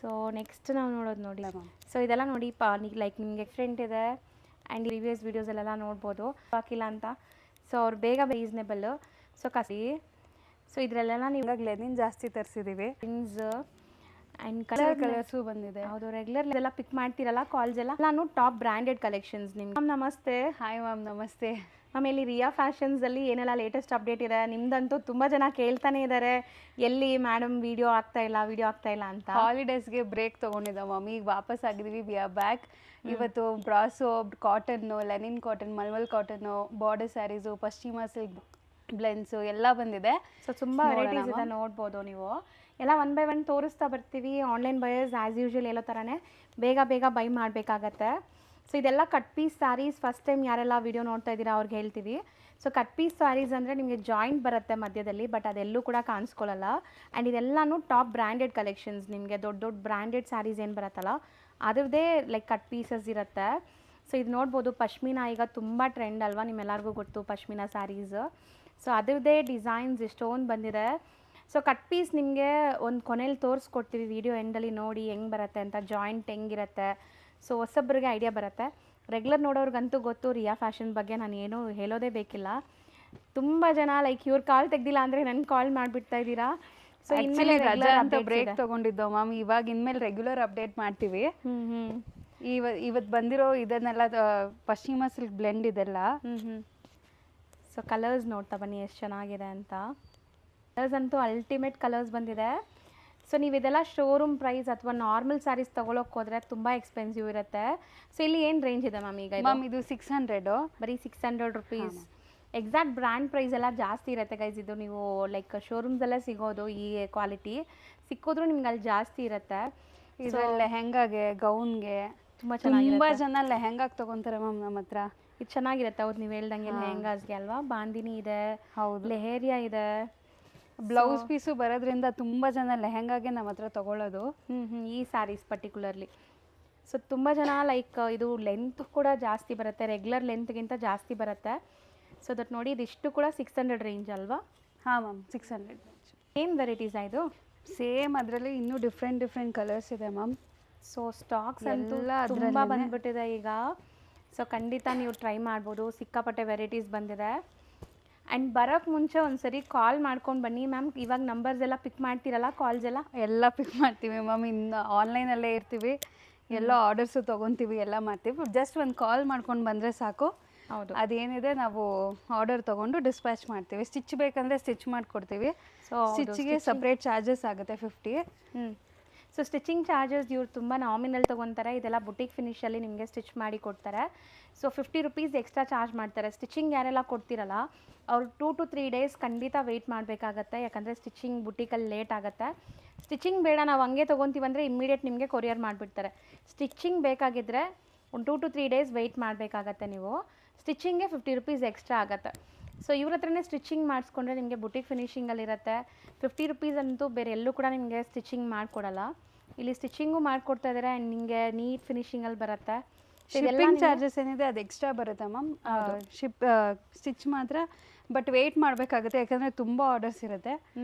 So next ನಾವು ನೋಡೋದು ನೋಡಿ ಸೊ ಇದೆಲ್ಲ ನೋಡಿ ಲೈಕ್ ನಿಮಗೆ ಫ್ರೆಂಟ್ ಇದೆ ಆ್ಯಂಡ್ ಪ್ರೀವಿಯಸ್ ವೀಡಿಯೋಸಲ್ಲೆಲ್ಲ ನೋಡ್ಬೋದು ಹಾಕಿಲ್ಲ ಅಂತ. ಸೊ ಅವ್ರು ಬೇಗ ರೀಸ್ನೇಬಲ್ಲು. ಸೊ ಸೊ ಇದರಲ್ಲೆಲ್ಲ ನೀವು ಇವಾಗ ಲೆನಿನ್ ಜಾಸ್ತಿ ತರಿಸಿದ್ದೀವಿ. ಪಿನ್ಸ್ ಆ್ಯಂಡ್ ಕಲರ್ಸು ಬಂದಿದೆ. ಹೌದು, ರೆಗ್ಯುಲರ್ ಇದೆಲ್ಲ ಪಿಕ್ ಮಾಡ್ತೀರಲ್ಲ ಕಾಲ್ಸ್ ಎಲ್ಲ ನಾನು ಟಾಪ್ ಬ್ರ್ಯಾಂಡೆಡ್ ಕಲೆಕ್ಷನ್ಸ್ ನಿಮ್ಗೆ. ಮ್ಯಾಮ್ ನಮಸ್ತೆ. ಹಾಯ್ ಮ್ಯಾಮ್, ನಮಸ್ತೆ. ಆಮೇಲೆ ರಿಯಾ ಫ್ಯಾಷನ್ಸಲ್ಲಿ ಏನೆಲ್ಲ ಲೇಟೆಸ್ಟ್ ಅಪ್ಡೇಟ್ ಇದೆ? ನಿಮ್ದಂತೂ ತುಂಬ ಜನ ಕೇಳ್ತಾನೆ ಇದ್ದಾರೆ, ಎಲ್ಲಿ ಮೇಡಮ್ ವಿಡಿಯೋ ಆಗ್ತಾ ಇಲ್ಲ ಅಂತ. ಹಾಲಿಡೇಸ್ಗೆ ಬ್ರೇಕ್ ತೊಗೊಂಡಿದ್ದ ಮ್ಯಾಮ್, ಈಗ ವಾಪಸ್ ಆಗಿದ್ದೀವಿ. We are back. ಇವತ್ತು ಬ್ರಾಸೋ, cotton, linen cotton, mulmul cotton, border saris, ಪಶ್ಚಿಮ ಸಿಲ್ಕ್ ಬ್ಲೆನ್ಸು ಎಲ್ಲ ಬಂದಿದೆ. ಸೊ ತುಂಬ ವೆರೈಟೀಸ್ ಇದೆ, ನೋಡ್ಬೋದು ನೀವು. ಎಲ್ಲ ಒನ್ ಬೈ ಒನ್ ತೋರಿಸ್ತಾ ಬರ್ತೀವಿ. ಆನ್ಲೈನ್ ಬಯರ್ಸ್ ಆ್ಯಸ್ ಯೂಶ್ವಲ್ ಹೇಳೋ ಥರನೇ ಬೇಗ ಬೈ ಮಾಡಬೇಕಾಗತ್ತೆ. ಸೊ ಇದೆಲ್ಲ cut piece sarees. First time ಯಾರೆಲ್ಲ ವಿಡಿಯೋ ನೋಡ್ತಾ ಇದ್ದೀರಾ ಅವ್ರಿಗೆ ಹೇಳ್ತೀವಿ. ಸೊ ಕಟ್ ಪೀಸ್ ಸ್ಯಾರೀಸ್ ಅಂದರೆ ನಿಮಗೆ ಜಾಯಿಂಟ್ ಬರುತ್ತೆ ಮಧ್ಯದಲ್ಲಿ, ಬಟ್ ಅದೆಲ್ಲೂ ಕೂಡ ಕಾಣಿಸ್ಕೊಳ್ಳಲ್ಲ. ಆ್ಯಂಡ್ ಇದೆಲ್ಲನೂ ಟಾಪ್ ಬ್ರ್ಯಾಂಡೆಡ್ ಕಲೆಕ್ಷನ್ಸ್. ನಿಮಗೆ ದೊಡ್ಡ ಬ್ರ್ಯಾಂಡೆಡ್ ಸ್ಯಾರೀಸ್ ಏನು ಬರುತ್ತಲ್ಲ ಅದರದ್ದೇ ಲೈಕ್ ಕಟ್ ಪೀಸಸ್ ಇರುತ್ತೆ. ಸೊ ಇದು ನೋಡ್ಬೋದು, ಪಶ್ಮಿನಾ ಈಗ ತುಂಬ ಟ್ರೆಂಡ್ ಅಲ್ವಾ, ನಿಮ್ಮೆಲ್ಲರಿಗೂ ಗೊತ್ತು ಪಶ್ಮಿನಾ ಸ್ಯಾರೀಸ್. ಸೊ ಅದರದ್ದೇ ಡಿಸೈನ್ಸ್ ಎಷ್ಟೊಂದು ಬಂದಿದೆ. ಸೊ ಕಟ್ ಪೀಸ್ ನಿಮಗೆ ಒಂದು ಕೊನೆಯಲ್ಲಿ ತೋರಿಸ್ಕೊಡ್ತೀವಿ ವಿಡಿಯೋ ಎಂಡಲ್ಲಿ, ನೋಡಿ ಹೆಂಗೆ ಬರುತ್ತೆ ಅಂತ, ಜಾಯಿಂಟ್ ಹೆಂಗಿರುತ್ತೆ. ಸೊ ಹೊಸಬ್ರಿಗೆ ಐಡಿಯಾ ಬರುತ್ತೆ. ರೆಗ್ಯುಲರ್ ನೋಡೋರ್ಗಂತೂ ಗೊತ್ತು ರಿಯಾ ಫ್ಯಾಷನ್ ಬಗ್ಗೆ, ನಾನು ಏನೂ ಹೇಳೋದೇ ಬೇಕಿಲ್ಲ. ತುಂಬ ಜನ ಲೈಕ್ ಇವ್ರು ಕಾಲ್ ತೆಗ್ದಿಲ್ಲ ಅಂದರೆ ನನಗೆ ಕಾಲ್ ಮಾಡಿಬಿಡ್ತಾ ಇದ್ದೀರಾ. ಸೊ ಇನ್ಮೇಲೆ ರಜಾ ಅಂತ ಬ್ರೇಕ್ ತೊಗೊಂಡಿದ್ದೋ ಮ್ಯಾಮ್, ಇವಾಗ ಇನ್ಮೇಲೆ ರೆಗ್ಯುಲರ್ ಅಪ್ಡೇಟ್ ಮಾಡ್ತೀವಿ. ಇವತ್ತು ಬಂದಿರೋ ಇದನ್ನೆಲ್ಲ ಪಶ್ಚಿಮ ಸಿಲ್ಕ್ ಬ್ಲೆಂಡ್ ಇದೆಲ್ಲ. ಸೊ ಕಲರ್ಸ್ ನೋಡ್ತಾ ಬನ್ನಿ ಎಷ್ಟು ಚೆನ್ನಾಗಿದೆ ಅಂತ. ಕಲರ್ಸ್ ಅಂತೂ ಅಲ್ಟಿಮೇಟ್ ಕಲರ್ಸ್ ಬಂದಿದೆ. ಸೊ ನೀವು ಇದೆಲ್ಲ ಶೋರೂಮ್ ಪ್ರೈಸ್ ಅಥವಾ ನಾರ್ಮಲ್ ಸ್ಯಾರೀಸ್ ತೊಗೊಳಕ್ಕೆ ಹೋದರೆ ತುಂಬ ಎಕ್ಸ್ಪೆನ್ಸಿವ್ ಇರುತ್ತೆ. ಸೊ ಇಲ್ಲಿ ಏನು ರೇಂಜ್ ಇದೆ ಮ್ಯಾಮ್? ಈಗ ಮ್ಯಾಮ್ ಇದು 600, ಬರೀ 600 ರುಪೀಸ್. ಎಕ್ಸಾಕ್ಟ್ ಬ್ರ್ಯಾಂಡ್ ಪ್ರೈಸ್ ಎಲ್ಲ ಜಾಸ್ತಿ ಇರುತ್ತೆ ಗೈಸ್. ಇದು ನೀವು ಲೈಕ್ ಶೋರೂಮ್ಸಲ್ಲೇ ಸಿಗೋದು ಈ ಕ್ವಾಲಿಟಿ, ಸಿಕ್ಕಿದ್ರೂ ನಿಮ್ಗೆ ಅಲ್ಲಿ ಜಾಸ್ತಿ ಇರುತ್ತೆ. ಇದು ಲೆಹೆಂಗಾಗೆ, ಗೌನ್ಗೆ ತುಂಬ ಚೆನ್ನಾಗಿ ಜನ ಲೆಹೆಂಗಾಗೆ ತೊಗೊತಾರೆ ಮ್ಯಾಮ್ ನಮ್ಮ ಹತ್ರ. ಇದು ಚೆನ್ನಾಗಿರುತ್ತೆ. ಹೌದು, ನೀವು ಹೇಳ್ದಂಗೆ ಲೆಹೆಂಗಾಸ್ಗೆ ಅಲ್ವಾ. ಬಾಂದಿನಿ ಇದೆ, ಹೌದು, ಲೆಹೇರಿಯಾ ಇದೆ. ಬ್ಲೌಸ್ ಪೀಸು ಬರೋದ್ರಿಂದ ತುಂಬ ಜನ ಲೆಹೆಂಗಾಗೆ ನಮ್ಮ ಹತ್ರ ತೊಗೊಳ್ಳೋದು. ಈ ಸ್ಯಾರೀಸ್ ಪರ್ಟಿಕ್ಯುಲರ್ಲಿ. ಸೊ ತುಂಬ ಜನ ಲೈಕ್ ಇದು ಲೆಂತ್ ಕೂಡ ಜಾಸ್ತಿ ಬರುತ್ತೆ, ರೆಗ್ಯುಲರ್ ಲೆಂತ್ಗಿಂತ ಜಾಸ್ತಿ ಬರುತ್ತೆ. ಸೊ ದಟ್ ನೋಡಿ, ಇದಿಷ್ಟು ಕೂಡ 600 ರೇಂಜ್ ಅಲ್ವಾ? ಹಾಂ ಮ್ಯಾಮ್, 600 ರೇಂಜ್. ಏನು ವೆರೈಟೀಸ್ ಆಯಿತು? ಸೇಮ್ ಅದರಲ್ಲಿ ಇನ್ನೂ ಡಿಫ್ರೆಂಟ್ ಕಲರ್ಸ್ ಇದೆ ಮ್ಯಾಮ್. ಸೊ ಸ್ಟಾಕ್ಸ್ ಎಲ್ಲ ತುಂಬ ಬಂದ್ಬಿಟ್ಟಿದೆ ಈಗ. ಸೊ ಖಂಡಿತ ನೀವು ಟ್ರೈ ಮಾಡ್ಬೋದು, ಸಿಕ್ಕಾಪಟ್ಟೆ ವೆರೈಟೀಸ್ ಬಂದಿದೆ. ಆ್ಯಂಡ್ ಬರೋಕ್ಕೆ ಮುಂಚೆ ಒಂದು ಸರಿ ಕಾಲ್ ಮಾಡ್ಕೊಂಡು ಬನ್ನಿ ಮ್ಯಾಮ್. ಇವಾಗ ನಂಬರ್ಸ್ ಎಲ್ಲ ಪಿಕ್ ಮಾಡ್ತೀರಲ್ಲ, ಕಾಲ್ಸ್ ಎಲ್ಲ ಪಿಕ್ ಮಾಡ್ತೀವಿ ಮ್ಯಾಮ್. ಇನ್ನು ಆನ್ಲೈನಲ್ಲೇ ಇರ್ತೀವಿ, ಎಲ್ಲ ಆರ್ಡರ್ಸು ತೊಗೊತೀವಿ, ಎಲ್ಲ ಮಾಡ್ತೀವಿ. ಜಸ್ಟ್ ಒಂದು ಕಾಲ್ ಮಾಡ್ಕೊಂಡು ಬಂದರೆ ಸಾಕು. ಹೌದು, ಅದೇನಿದೆ ನಾವು ಆರ್ಡರ್ ತೊಗೊಂಡು ಡಿಸ್ಪ್ಯಾಚ್ ಮಾಡ್ತೀವಿ. ಸ್ಟಿಚ್ ಬೇಕಂದರೆ ಸ್ಟಿಚ್ ಮಾಡಿಕೊಡ್ತೀವಿ. ಸೊ ಸ್ಟಿಚ್ಗೆ ಸಪ್ರೇಟ್ ಚಾರ್ಜಸ್ ಆಗುತ್ತೆ 50. ಸೊ ಸ್ಟಿಚಿಂಗ್ ಚಾರ್ಜಸ್ ಇವ್ರು ತುಂಬ ನಾಮಿನಲ್ ತೊಗೊತಾರೆ. ಇದೆಲ್ಲ ಬುಟಿಕ್ ಫಿನಿಷಲ್ಲಿ ನಿಮಗೆ ಸ್ಟಿಚ್ ಮಾಡಿ ಕೊಡ್ತಾರೆ. ಸೊ 50 ರುಪೀಸ್ ಎಕ್ಸ್ಟ್ರಾ ಚಾರ್ಜ್ ಮಾಡ್ತಾರೆ. ಸ್ಟಿಚಿಂಗ್ ಯಾರೆಲ್ಲ ಕೊಡ್ತಿರಲ್ಲ ಅವ್ರು 2 to 3 ಡೇಸ್ ಖಂಡಿತ ವೆಯ್ಟ್ ಮಾಡಬೇಕಾಗತ್ತೆ, ಯಾಕಂದರೆ ಸ್ಟಿಚಿಂಗ್ ಬುಟಿಕಲ್ಲಿ ಲೇಟ್ ಆಗುತ್ತೆ. ಸ್ಟಿಚಿಂಗ್ ಬೇಡ, ನಾವು ಹಂಗೆ ತೊಗೊತೀವಂದರೆ ಇಮ್ಮಿಡಿಯೇಟ್ ನಿಮಗೆ ಕೊರಿಯರ್ ಮಾಡಿಬಿಡ್ತಾರೆ. ಸ್ಟಿಚಿಂಗ್ ಬೇಕಾಗಿದ್ದರೆ ಒಂದು 2 to 3 ಡೇಸ್ ವೆಯ್ಟ್ ಮಾಡಬೇಕಾಗತ್ತೆ ನೀವು. ಸ್ಟಿಚಿಂಗ್ಗೆ 50 ರುಪೀಸ್ ಎಕ್ಸ್ಟ್ರಾ ಆಗುತ್ತೆ. ಸೊ ಇವ್ರ ಹತ್ರನೇ ಸ್ಟಿಚಿಂಗ್ ಮಾಡಿಸ್ಕೊಂಡ್ರೆ ನಿಮಗೆ ಬುಟಿಕ್ ಫಿನಿಷಿಂಗಲ್ಲಿರುತ್ತೆ. 50 ರುಪೀಸ್ ಅಂತೂ ಬೇರೆ ಎಲ್ಲೂ ಕೂಡ ನಿಮಗೆ ಸ್ಟಿಚಿಂಗ್ ಮಾಡಿಕೊಡಲ್ಲ. ಇಲ್ಲಿ ಸ್ಟಿಚಿಂಗು ಮಾಡಿಕೊಡ್ತಾ ಇದ್ದಾರೆ ಆ್ಯಂಡ್ ನಿಮಗೆ ನೀಟ್ ಫಿನಿಷಿಂಗಲ್ಲಿ ಬರುತ್ತೆ. ಶಿಪ್ಪಿಂಗ್ ಚಾರ್ಜಸ್ ಏನಿದೆ ಅದು ಎಕ್ಸ್ಟ್ರಾ ಬರುತ್ತೆ ಮ್ಯಾಮ್. ಸ್ಟಿಚ್ ಮಾತ್ರ, ಬಟ್ ವೆಯ್ಟ್ ಮಾಡಬೇಕಾಗುತ್ತೆ, ಯಾಕಂದರೆ ತುಂಬ ಆರ್ಡರ್ಸ್ ಇರುತ್ತೆ.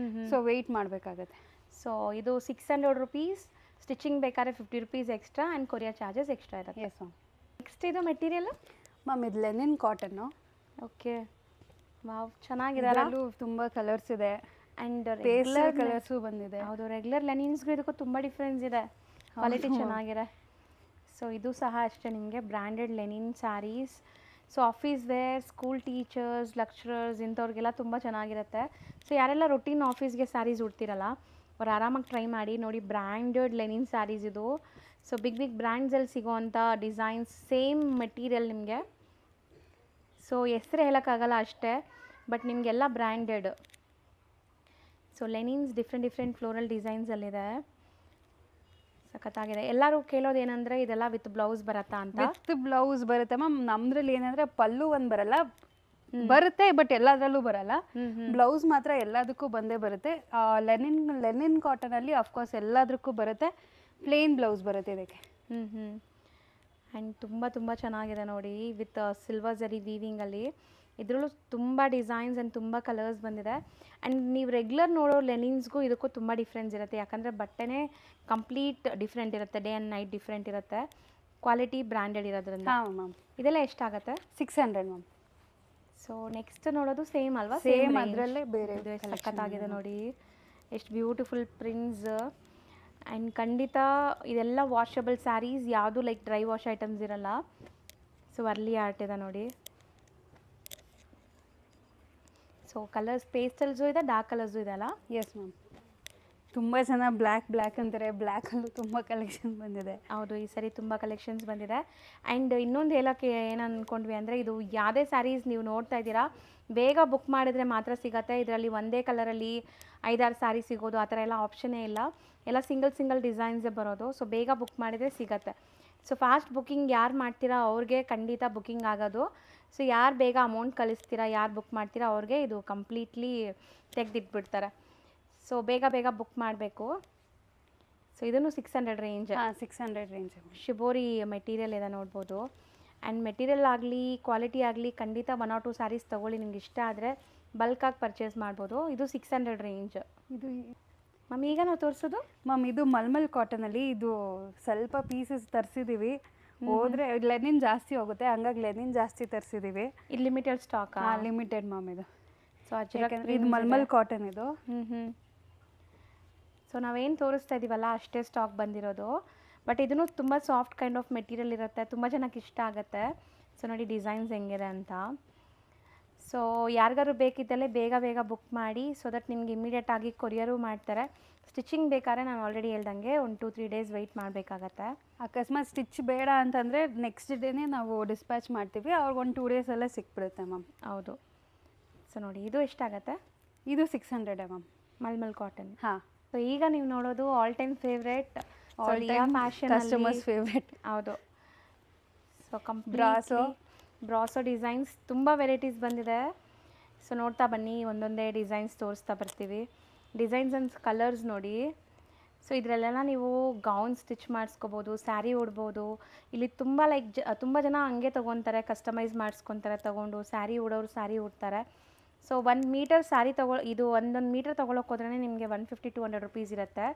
ಸೊ ವೆಯ್ಟ್ ಮಾಡಬೇಕಾಗತ್ತೆ. ಸೊ ಇದು 600 ರುಪೀಸ್. ಸ್ಟಿಚಿಂಗ್ ಬೇಕಾದ್ರೆ 50 rupees extra and courier charges extra ಇರುತ್ತೆ. Yes ma'am. ನೆಕ್ಸ್ಟ್ ಇದು ಮೆಟೀರಿಯಲು ಮ್ಯಾಮ್ ಇದು ಲೆನಿನ್ ಕಾಟನ್ನು. ಓಕೆ, ವಾವ್, ಚೆನ್ನಾಗಿದೆ. ಅದರಲ್ಲೂ ತುಂಬ ಕಲರ್ಸ್ ಇದೆ ಆ್ಯಂಡ್ ರೆಗ್ಯುಲರ್ ಕಲರ್ಸು ಬಂದಿದೆ. ಹೌದು, ರೆಗ್ಯುಲರ್ ಲೆನಿನ್ಸ್ಗೂ ಇದಕ್ಕೂ ತುಂಬ ಡಿಫ್ರೆನ್ಸ್ ಇದೆ, ಕ್ವಾಲಿಟಿ ಚೆನ್ನಾಗಿದೆ. ಸೊ ಇದು ಸಹ ಅಷ್ಟೇ ನಿಮಗೆ branded linen saris. So office wear, school teachers, lecturers ಇಂಥವ್ರಿಗೆಲ್ಲ ತುಂಬ ಚೆನ್ನಾಗಿರುತ್ತೆ. ಸೊ ಯಾರೆಲ್ಲ ರೊಟೀನ್ ಆಫೀಸ್ಗೆ ಸ್ಯಾರೀಸ್ ಉಡ್ತಿರಲ್ಲ ಅವ್ರು ಆರಾಮಾಗಿ ಟ್ರೈ ಮಾಡಿ. ನೋಡಿ, ಬ್ರ್ಯಾಂಡೆಡ್ ಲೆನಿನ್ ಸ್ಯಾರೀಸ್ ಇದು. ಸೊ ಬಿಗ್ ಬ್ರ್ಯಾಂಡ್ಸಲ್ಲಿ ಸಿಗೋವಂಥ ಡಿಸೈನ್ಸ್, ಸೇಮ್ ಮೆಟೀರಿಯಲ್ ನಿಮಗೆ. ಸೊ ಹೆಸರು ಹೇಳೋಕ್ಕಾಗಲ್ಲ ಅಷ್ಟೇ, ಬಟ್ ನಿಮಗೆಲ್ಲ branded. So linens different floral ಡಿಸೈನ್ಸಲ್ಲಿದೆ, ಸಖತ್ತಾಗಿದೆ. ಎಲ್ಲರೂ ಕೇಳೋದು ಏನಂದರೆ ಇದೆಲ್ಲ ವಿತ್ ಬ್ಲೌಸ್ ಬರುತ್ತಾ ಅಂತ. ವಿತ್ ಬ್ಲೌಸ್ ಬರುತ್ತೆ ಮ್ಯಾಮ್. ನಮ್ಮದ್ರಲ್ಲಿ ಏನಂದರೆ ಪಲ್ಲು ಒಂದು ಬರಲ್ಲ, ಬರುತ್ತೆ ಬಟ್ ಎಲ್ಲದರಲ್ಲೂ ಬರಲ್ಲ. ಬ್ಲೌಸ್ ಮಾತ್ರ ಎಲ್ಲದಕ್ಕೂ ಬಂದೇ ಬರುತ್ತೆ. ಲೆನಿನ್ ಕಾಟನಲ್ಲಿ ಅಫ್ಕೋರ್ಸ್ ಎಲ್ಲದಕ್ಕೂ ಬರುತ್ತೆ. ಪ್ಲೇನ್ ಬ್ಲೌಸ್ ಬರುತ್ತೆ ಇದಕ್ಕೆ. ಆ್ಯಂಡ್ ತುಂಬ ಚೆನ್ನಾಗಿದೆ ನೋಡಿ, ವಿತ್ ಸಿಲ್ವರ್ ಜರಿ ವೀವಿಂಗಲ್ಲಿ. ಇದರಲ್ಲೂ ತುಂಬ ಡಿಸೈನ್ಸ್ ಆ್ಯಂಡ್ ತುಂಬ ಕಲರ್ಸ್ ಬಂದಿದೆ. ಆ್ಯಂಡ್ ನೀವು ರೆಗ್ಯುಲರ್ ನೋಡೋ ಲೆನಿನ್ಸ್ಗೂ ಇದಕ್ಕೂ ತುಂಬ ಡಿಫ್ರೆನ್ಸ್ ಇರುತ್ತೆ, ಯಾಕಂದರೆ ಬಟ್ಟೆನೇ ಕಂಪ್ಲೀಟ್ ಡಿಫ್ರೆಂಟ್ ಇರುತ್ತೆ, ಡೇ ಆ್ಯಂಡ್ ನೈಟ್ ಡಿಫ್ರೆಂಟ್ ಇರುತ್ತೆ, ಕ್ವಾಲಿಟಿ ಬ್ರ್ಯಾಂಡೆಡ್ ಇರೋದ್ರಿಂದ. ಹಾಂ ಮ್ಯಾಮ್. ಇದೆಲ್ಲ ಎಷ್ಟಾಗುತ್ತೆ? 600 ಮ್ಯಾಮ್. ಸೊ ನೆಕ್ಸ್ಟ್ ನೋಡೋದು ಸೇಮ್ ಅಲ್ವಾ? ಸೇಮ್ ಅದರಲ್ಲೇ ಬೇರೆ ಇದು ಎಷ್ಟು ಸಖತ್ತಾಗಿದೆ ನೋಡಿ, ಎಷ್ಟು ಬ್ಯೂಟಿಫುಲ್ ಪ್ರಿಂಟ್ಸ್. ಆ್ಯಂಡ್ ಖಂಡಿತ ಇದೆಲ್ಲ ವಾಷಬಲ್ ಸ್ಯಾರೀಸ್, ಯಾವುದು ಲೈಕ್ ಡ್ರೈ ವಾಶ್ ಐಟಮ್ಸ್ ಇರಲ್ಲ. ಸೊ ವರ್ಲಿ ಆರ್ಟ್ ಇದೆ ನೋಡಿ. ಸೊ ಕಲರ್ಸ್ ಪೇಸ್ಟಲ್ಸು ಇದೆ, ಡಾರ್ಕ್ ಕಲರ್ಸು ಇದೆ ಅಲ್ಲ? Yes ma'am. ತುಂಬ ಜನ ಬ್ಲ್ಯಾಕ್ ಅಂತಾರೆ, ಬ್ಲ್ಯಾಕಲ್ಲೂ ತುಂಬ ಕಲೆಕ್ಷನ್ ಬಂದಿದೆ. ಹೌದು, ಈ ಸರಿ ತುಂಬ ಕಲೆಕ್ಷನ್ಸ್ ಬಂದಿದೆ. ಆ್ಯಂಡ್ ಇನ್ನೊಂದು ಹೇಳೋಕ್ಕೆ ಏನು ಅಂದ್ಕೊಂಡ್ವಿ ಅಂದರೆ, ಇದು ಯಾವುದೇ ಸ್ಯಾರೀಸ್ ನೀವು ನೋಡ್ತಾ ಇದ್ದೀರಾ ಬೇಗ ಬುಕ್ ಮಾಡಿದ್ರೆ ಮಾತ್ರ ಸಿಗುತ್ತೆ. ಇದರಲ್ಲಿ ಒಂದೇ ಕಲರಲ್ಲಿ 5-6 ಸ್ಯಾರಿ ಸಿಗೋದು ಆ ಥರ ಎಲ್ಲ ಆಪ್ಷನ್ನೇ ಇಲ್ಲ, ಎಲ್ಲ ಸಿಂಗಲ್ ಡಿಸೈನ್ಸೇ ಬರೋದು. ಸೊ ಬೇಗ ಬುಕ್ ಮಾಡಿದರೆ ಸಿಗುತ್ತೆ. ಸೊ ಫಾಸ್ಟ್ ಬುಕ್ಕಿಂಗ್ ಯಾರು ಮಾಡ್ತೀರಾ ಅವ್ರಿಗೆ ಖಂಡಿತ ಬುಕ್ಕಿಂಗ್ ಆಗೋದು. ಸೊ ಯಾರು ಬೇಗ ಅಮೌಂಟ್ ಕಳಿಸ್ತೀರಾ, ಯಾರು ಬುಕ್ ಮಾಡ್ತೀರಾ ಅವ್ರಿಗೆ ಇದು ಕಂಪ್ಲೀಟ್ಲಿ ತೆಗೆದಿಟ್ಬಿಡ್ತಾರೆ. ಸೊ ಬೇಗ ಬುಕ್ ಮಾಡಬೇಕು. ಸೊ ಇದನ್ನು 600 ರೇಂಜ್. ಹಾಂ, 600 ರೇಂಜ್. ಶಿಬೋರಿ ಮೆಟೀರಿಯಲ್ ಇದೆ ನೋಡ್ಬೋದು. ಆ್ಯಂಡ್ ಮೆಟೀರಿಯಲ್ ಆಗಲಿ ಕ್ವಾಲಿಟಿ ಆಗಲಿ ಖಂಡಿತ 1 or 2 ಸ್ಯಾರೀಸ್ ತೊಗೊಳ್ಳಿ, ನಿಮ್ಗೆ ಇಷ್ಟ ಆದರೆ ಬಲ್ಕಾಗಿ ಪರ್ಚೇಸ್ ಮಾಡ್ಬೋದು. ಇದು 600 ರೇಂಜ್. ಇದು ಮ್ಯಾಮ್ ಈಗ ನಾವು ತೋರಿಸೋದು ಮ್ಯಾಮ್ ಇದು ಮಲ್ಮಲ್ ಕಾಟನಲ್ಲಿ, ಇದು ಸ್ವಲ್ಪ ಪೀಸಸ್ ತರಿಸಿದ್ದೀವಿ, ಹೋದರೆ ಲೆನಿನ್ ಜಾಸ್ತಿ ಹೋಗುತ್ತೆ, ಹಂಗಾಗಿ ಲೆನಿನ್ ಜಾಸ್ತಿ ತರಿಸಿದ್ದೀವಿ. ಇದು ಲಿಮಿಟೆಡ್ ಸ್ಟಾಕ್? ಹಾಂ, ಲಿಮಿಟೆಡ್ ಮ್ಯಾಮ್ ಇದು. ಸೊ ಯಾಕಂದರೆ ಇದು ಮಲ್ಮಲ್ ಕಾಟನ್ ಇದು. ಸೊ ನಾವೇನು ತೋರಿಸ್ತಾ ಇದ್ದೀವಲ್ಲ ಅಷ್ಟೇ ಸ್ಟಾಕ್ ಬಂದಿರೋದು. ಬಟ್ ಇದನ್ನು ತುಂಬ ಸಾಫ್ಟ್ ಕೈಂಡ್ ಆಫ್ ಮೆಟೀರಿಯಲ್ ಇರುತ್ತೆ, ತುಂಬ ಜನಕ್ಕೆ ಇಷ್ಟ ಆಗುತ್ತೆ. ಸೊ ನೋಡಿ ಡಿಸೈನ್ಸ್ ಹೆಂಗಿದೆ ಅಂತ. ಸೊ ಯಾರಿಗಾದ್ರು ಬೇಕಿದ್ದಲ್ಲೇ ಬೇಗ ಬುಕ್ ಮಾಡಿ, ಸೊ ದಟ್ ನಿಮ್ಗೆ ಇಮಿಡಿಯೇಟಾಗಿ ಕೊರಿಯರು ಮಾಡ್ತಾರೆ. ಸ್ಟಿಚಿಂಗ್ ಬೇಕಾದ್ರೆ ನಾನು ಆಲ್ರೆಡಿ ಹೇಳ್ದಂಗೆ 1-2-3 ಡೇಸ್ ವೆಯ್ಟ್ ಮಾಡಬೇಕಾಗತ್ತೆ. ಅಕಸ್ಮಾತ್ ಸ್ಟಿಚ್ ಬೇಡ ಅಂತಂದರೆ ನೆಕ್ಸ್ಟ್ ಡೇನೇ ನಾವು ಡಿಸ್ಪ್ಯಾಚ್ ಮಾಡ್ತೀವಿ, ಅವ್ರಿಗೆ 1-2 ಡೇಸಲ್ಲೇ ಸಿಕ್ಬಿಡುತ್ತೆ ಮ್ಯಾಮ್. ಹೌದು. ಸೊ ನೋಡಿ ಇದು ಎಷ್ಟಾಗತ್ತೆ? ಇದು 600 ಮ್ಯಾಮ್, ಮಲ್ಮಲ್ ಕಾಟನ್. ಹಾಂ. ಸೊ ಈಗ ನೀವು ನೋಡೋದು all time favourite, fashion customers favourite. ಹೌದು. ಸೊ ಬ್ರಾಸೋ ಡಿಸೈನ್ಸ್ ತುಂಬ ವೆರೈಟೀಸ್ ಬಂದಿದೆ. ಸೊ ನೋಡ್ತಾ ಬನ್ನಿ, ಒಂದೊಂದೇ ಡಿಸೈನ್ಸ್ ತೋರಿಸ್ತಾ ಬರ್ತೀವಿ. ಡಿಸೈನ್ಸ್ ಆ್ಯಂಡ್ ಕಲರ್ಸ್ ನೋಡಿ. ಸೊ ಇದರಲ್ಲೆಲ್ಲ ನೀವು ಗೌನ್ ಸ್ಟಿಚ್ ಮಾಡಿಸ್ಕೋಬೋದು, ಸ್ಯಾರಿ ಉಡ್ಬೋದು. ಇಲ್ಲಿ ತುಂಬ ತುಂಬ ಜನ ಹಂಗೆ ತೊಗೊತಾರೆ, ಕಸ್ಟಮೈಸ್ ಮಾಡಿಸ್ಕೊತಾರೆ ತೊಗೊಂಡು. ಸ್ಯಾರಿ ಉಡೋರು ಸ್ಯಾರಿ ಉಡ್ತಾರೆ. ಸೊ 1 ಮೀಟರ್ ಸ್ಯಾರಿ ಇದು 1 ಮೀಟರ್ ತೊಗೊಳಕ್ಕೆ ಹೋದ್ರೇ ನಿಮಗೆ 150-200 ರುಪೀಸ್ ಇರುತ್ತೆ.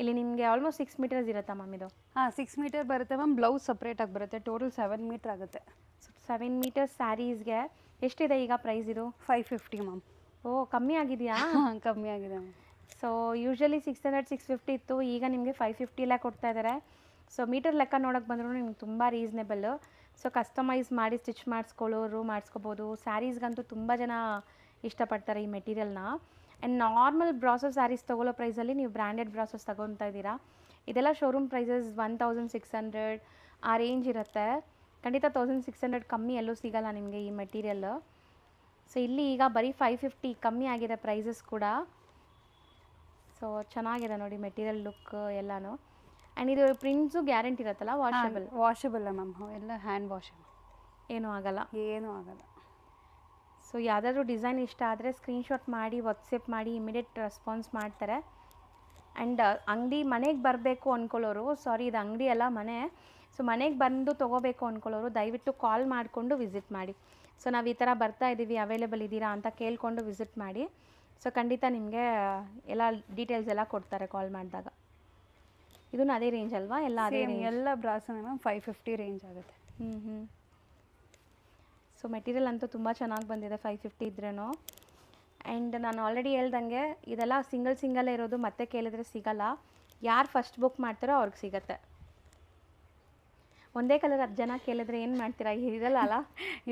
ಇಲ್ಲಿ ನಿಮಗೆ ಆಲ್ಮೋಸ್ಟ್ 6 ಮೀಟರ್ಸ್ ಇರುತ್ತಾ ಮ್ಯಾಮ್ ಇದು? ಹಾಂ, 6 ಮೀಟರ್ ಬರುತ್ತೆ ಮ್ಯಾಮ್. ಬ್ಲೌಸ್ ಸಪ್ರೇಟಾಗಿ ಬರುತ್ತೆ. ಟೋಟಲ್ 7 ಮೀಟರ್ ಆಗುತ್ತೆ. ಸೊ 7 ಮೀಟರ್ಸ್ ಸ್ಯಾರೀಸ್ಗೆ ಎಷ್ಟಿದೆ ಈಗ ಪ್ರೈಸ್ ಇದು? 550 ಮ್ಯಾಮ್. ಓ, ಕಮ್ಮಿ ಆಗಿದೆಯಾ? ಹಾಂ, ಕಮ್ಮಿ ಆಗಿದೆ ಮ್ಯಾಮ್. ಸೊ ಯೂಶ್ವಲಿ 600-650 ಇತ್ತು, ಈಗ ನಿಮಗೆ 550 ಕೊಡ್ತಾ ಇದ್ದಾರೆ. ಸೊ ಮೀಟರ್ ಲೆಕ್ಕ ನೋಡೋಕ್ಕೆ ಬಂದರೂ ನಿಮ್ಗೆ ತುಂಬ ರೀಸ್ನೇಬಲ್. ಸೊ ಕಸ್ಟಮೈಸ್ ಮಾಡಿ ಸ್ಟಿಚ್ ಮಾಡಿಸ್ಕೋಬೋದು. ಸ್ಯಾರೀಸ್ಗಂತೂ ತುಂಬ ಜನ ಇಷ್ಟಪಡ್ತಾರೆ ಈ ಮೆಟೀರಿಯಲ್ನ. ಆ್ಯಂಡ್ ನಾರ್ಮಲ್ ಬ್ರಾಸೋ ಸ್ಯಾರೀಸ್ ತೊಗೊಳ್ಳೋ ಪ್ರೈಸಲ್ಲಿ ನೀವು ಬ್ರ್ಯಾಂಡೆಡ್ ಬ್ರಾಸೋಸ್ ತೊಗೊತಾ ಇದ್ದೀರಾ. ಇದೆಲ್ಲ ಶೋರೂಮ್ ಪ್ರೈಸಸ್ 1600 ಆ ರೇಂಜ್ ಇರುತ್ತೆ. ಖಂಡಿತ 1600 ಕಮ್ಮಿ ಎಲ್ಲೂ ಸಿಗಲ್ಲ ನಿಮಗೆ ಈ ಮೆಟೀರಿಯಲ್. ಸೊ ಇಲ್ಲಿ ಈಗ ಬರೀ 550 ಕಮ್ಮಿ ಆಗಿದೆ ಪ್ರೈಸಸ್ ಕೂಡ. ಸೊ ಚೆನ್ನಾಗಿದೆ ನೋಡಿ ಮೆಟೀರಿಯಲ್ ಲುಕ್ ಎಲ್ಲನೂ. ಆ್ಯಂಡ್ ಇದು ಪ್ರಿಂಟ್ಸು ಗ್ಯಾರಂಟಿ ಇರುತ್ತಲ್ಲ, ವಾಷಬಲ್ ಮ್ಯಾಮ್, ಎಲ್ಲ ಹ್ಯಾಂಡ್ ವಾಷ್, ಏನೂ ಆಗಲ್ಲ. ಸೊ ಯಾವುದಾದ್ರೂ ಡಿಸೈನ್ ಇಷ್ಟ ಆದರೆ ಸ್ಕ್ರೀನ್ಶಾಟ್ ಮಾಡಿ ವಾಟ್ಸಪ್ ಮಾಡಿ, ಇಮಿಡಿಯೇಟ್ ರೆಸ್ಪಾನ್ಸ್ ಮಾಡ್ತಾರೆ. ಆ್ಯಂಡ್ ಅಂಗಡಿ ಮನೆಗೆ ಬರಬೇಕು ಅಂದ್ಕೊಳ್ಳೋರು, ಸಾರಿ ಇದು ಅಂಗಡಿ ಅಲ್ಲ ಮನೆ, ಸೊ ಮನೆಗೆ ಬಂದು ತೊಗೋಬೇಕು ಅಂದ್ಕೊಳ್ಳೋರು ದಯವಿಟ್ಟು ಕಾಲ್ ಮಾಡಿಕೊಂಡು ವಿಸಿಟ್ ಮಾಡಿ. ಸೊ ನಾವು ಈ ಥರ ಬರ್ತಾ ಇದ್ದೀವಿ, ಅವೈಲೇಬಲ್ ಇದ್ದೀರಾ ಅಂತ ಕೇಳಿಕೊಂಡು ವಿಸಿಟ್ ಮಾಡಿ. ಸೊ ಖಂಡಿತ ನಿಮಗೆ ಎಲ್ಲ ಡೀಟೇಲ್ಸ್ ಎಲ್ಲ ಕೊಡ್ತಾರೆ ಕಾಲ್ ಮಾಡಿದಾಗ. ಇದನ್ನು ಅದೇ ರೇಂಜ್ ಅಲ್ವಾ? ಎಲ್ಲ ಅದೇ ರೇಂಜ್, ಎಲ್ಲ ಬ್ರಾಸೋನೇ ಮ್ಯಾಮ್. 550 ರೇಂಜ್ ಆಗುತ್ತೆ. ಸೊ ಮೆಟೀರಿಯಲ್ ಅಂತೂ ತುಂಬ ಚೆನ್ನಾಗಿ ಬಂದಿದೆ 550 ಇದ್ರೂ. ಆ್ಯಂಡ್ ನಾನು ಆಲ್ರೆಡಿ ಹೇಳ್ದಂಗೆ ಇದೆಲ್ಲ ಸಿಂಗಲ್ಲೇ ಇರೋದು, ಮತ್ತೆ ಕೇಳಿದ್ರೆ ಸಿಗಲ್ಲ. ಯಾರು ಫಸ್ಟ್ ಬುಕ್ ಮಾಡ್ತಾರೋ ಅವ್ರಿಗೆ ಸಿಗತ್ತೆ. ಒಂದೇ ಕಲರ್ 10 ಜನ ಕೇಳಿದ್ರೆ ಏನು ಮಾಡ್ತೀರಾ?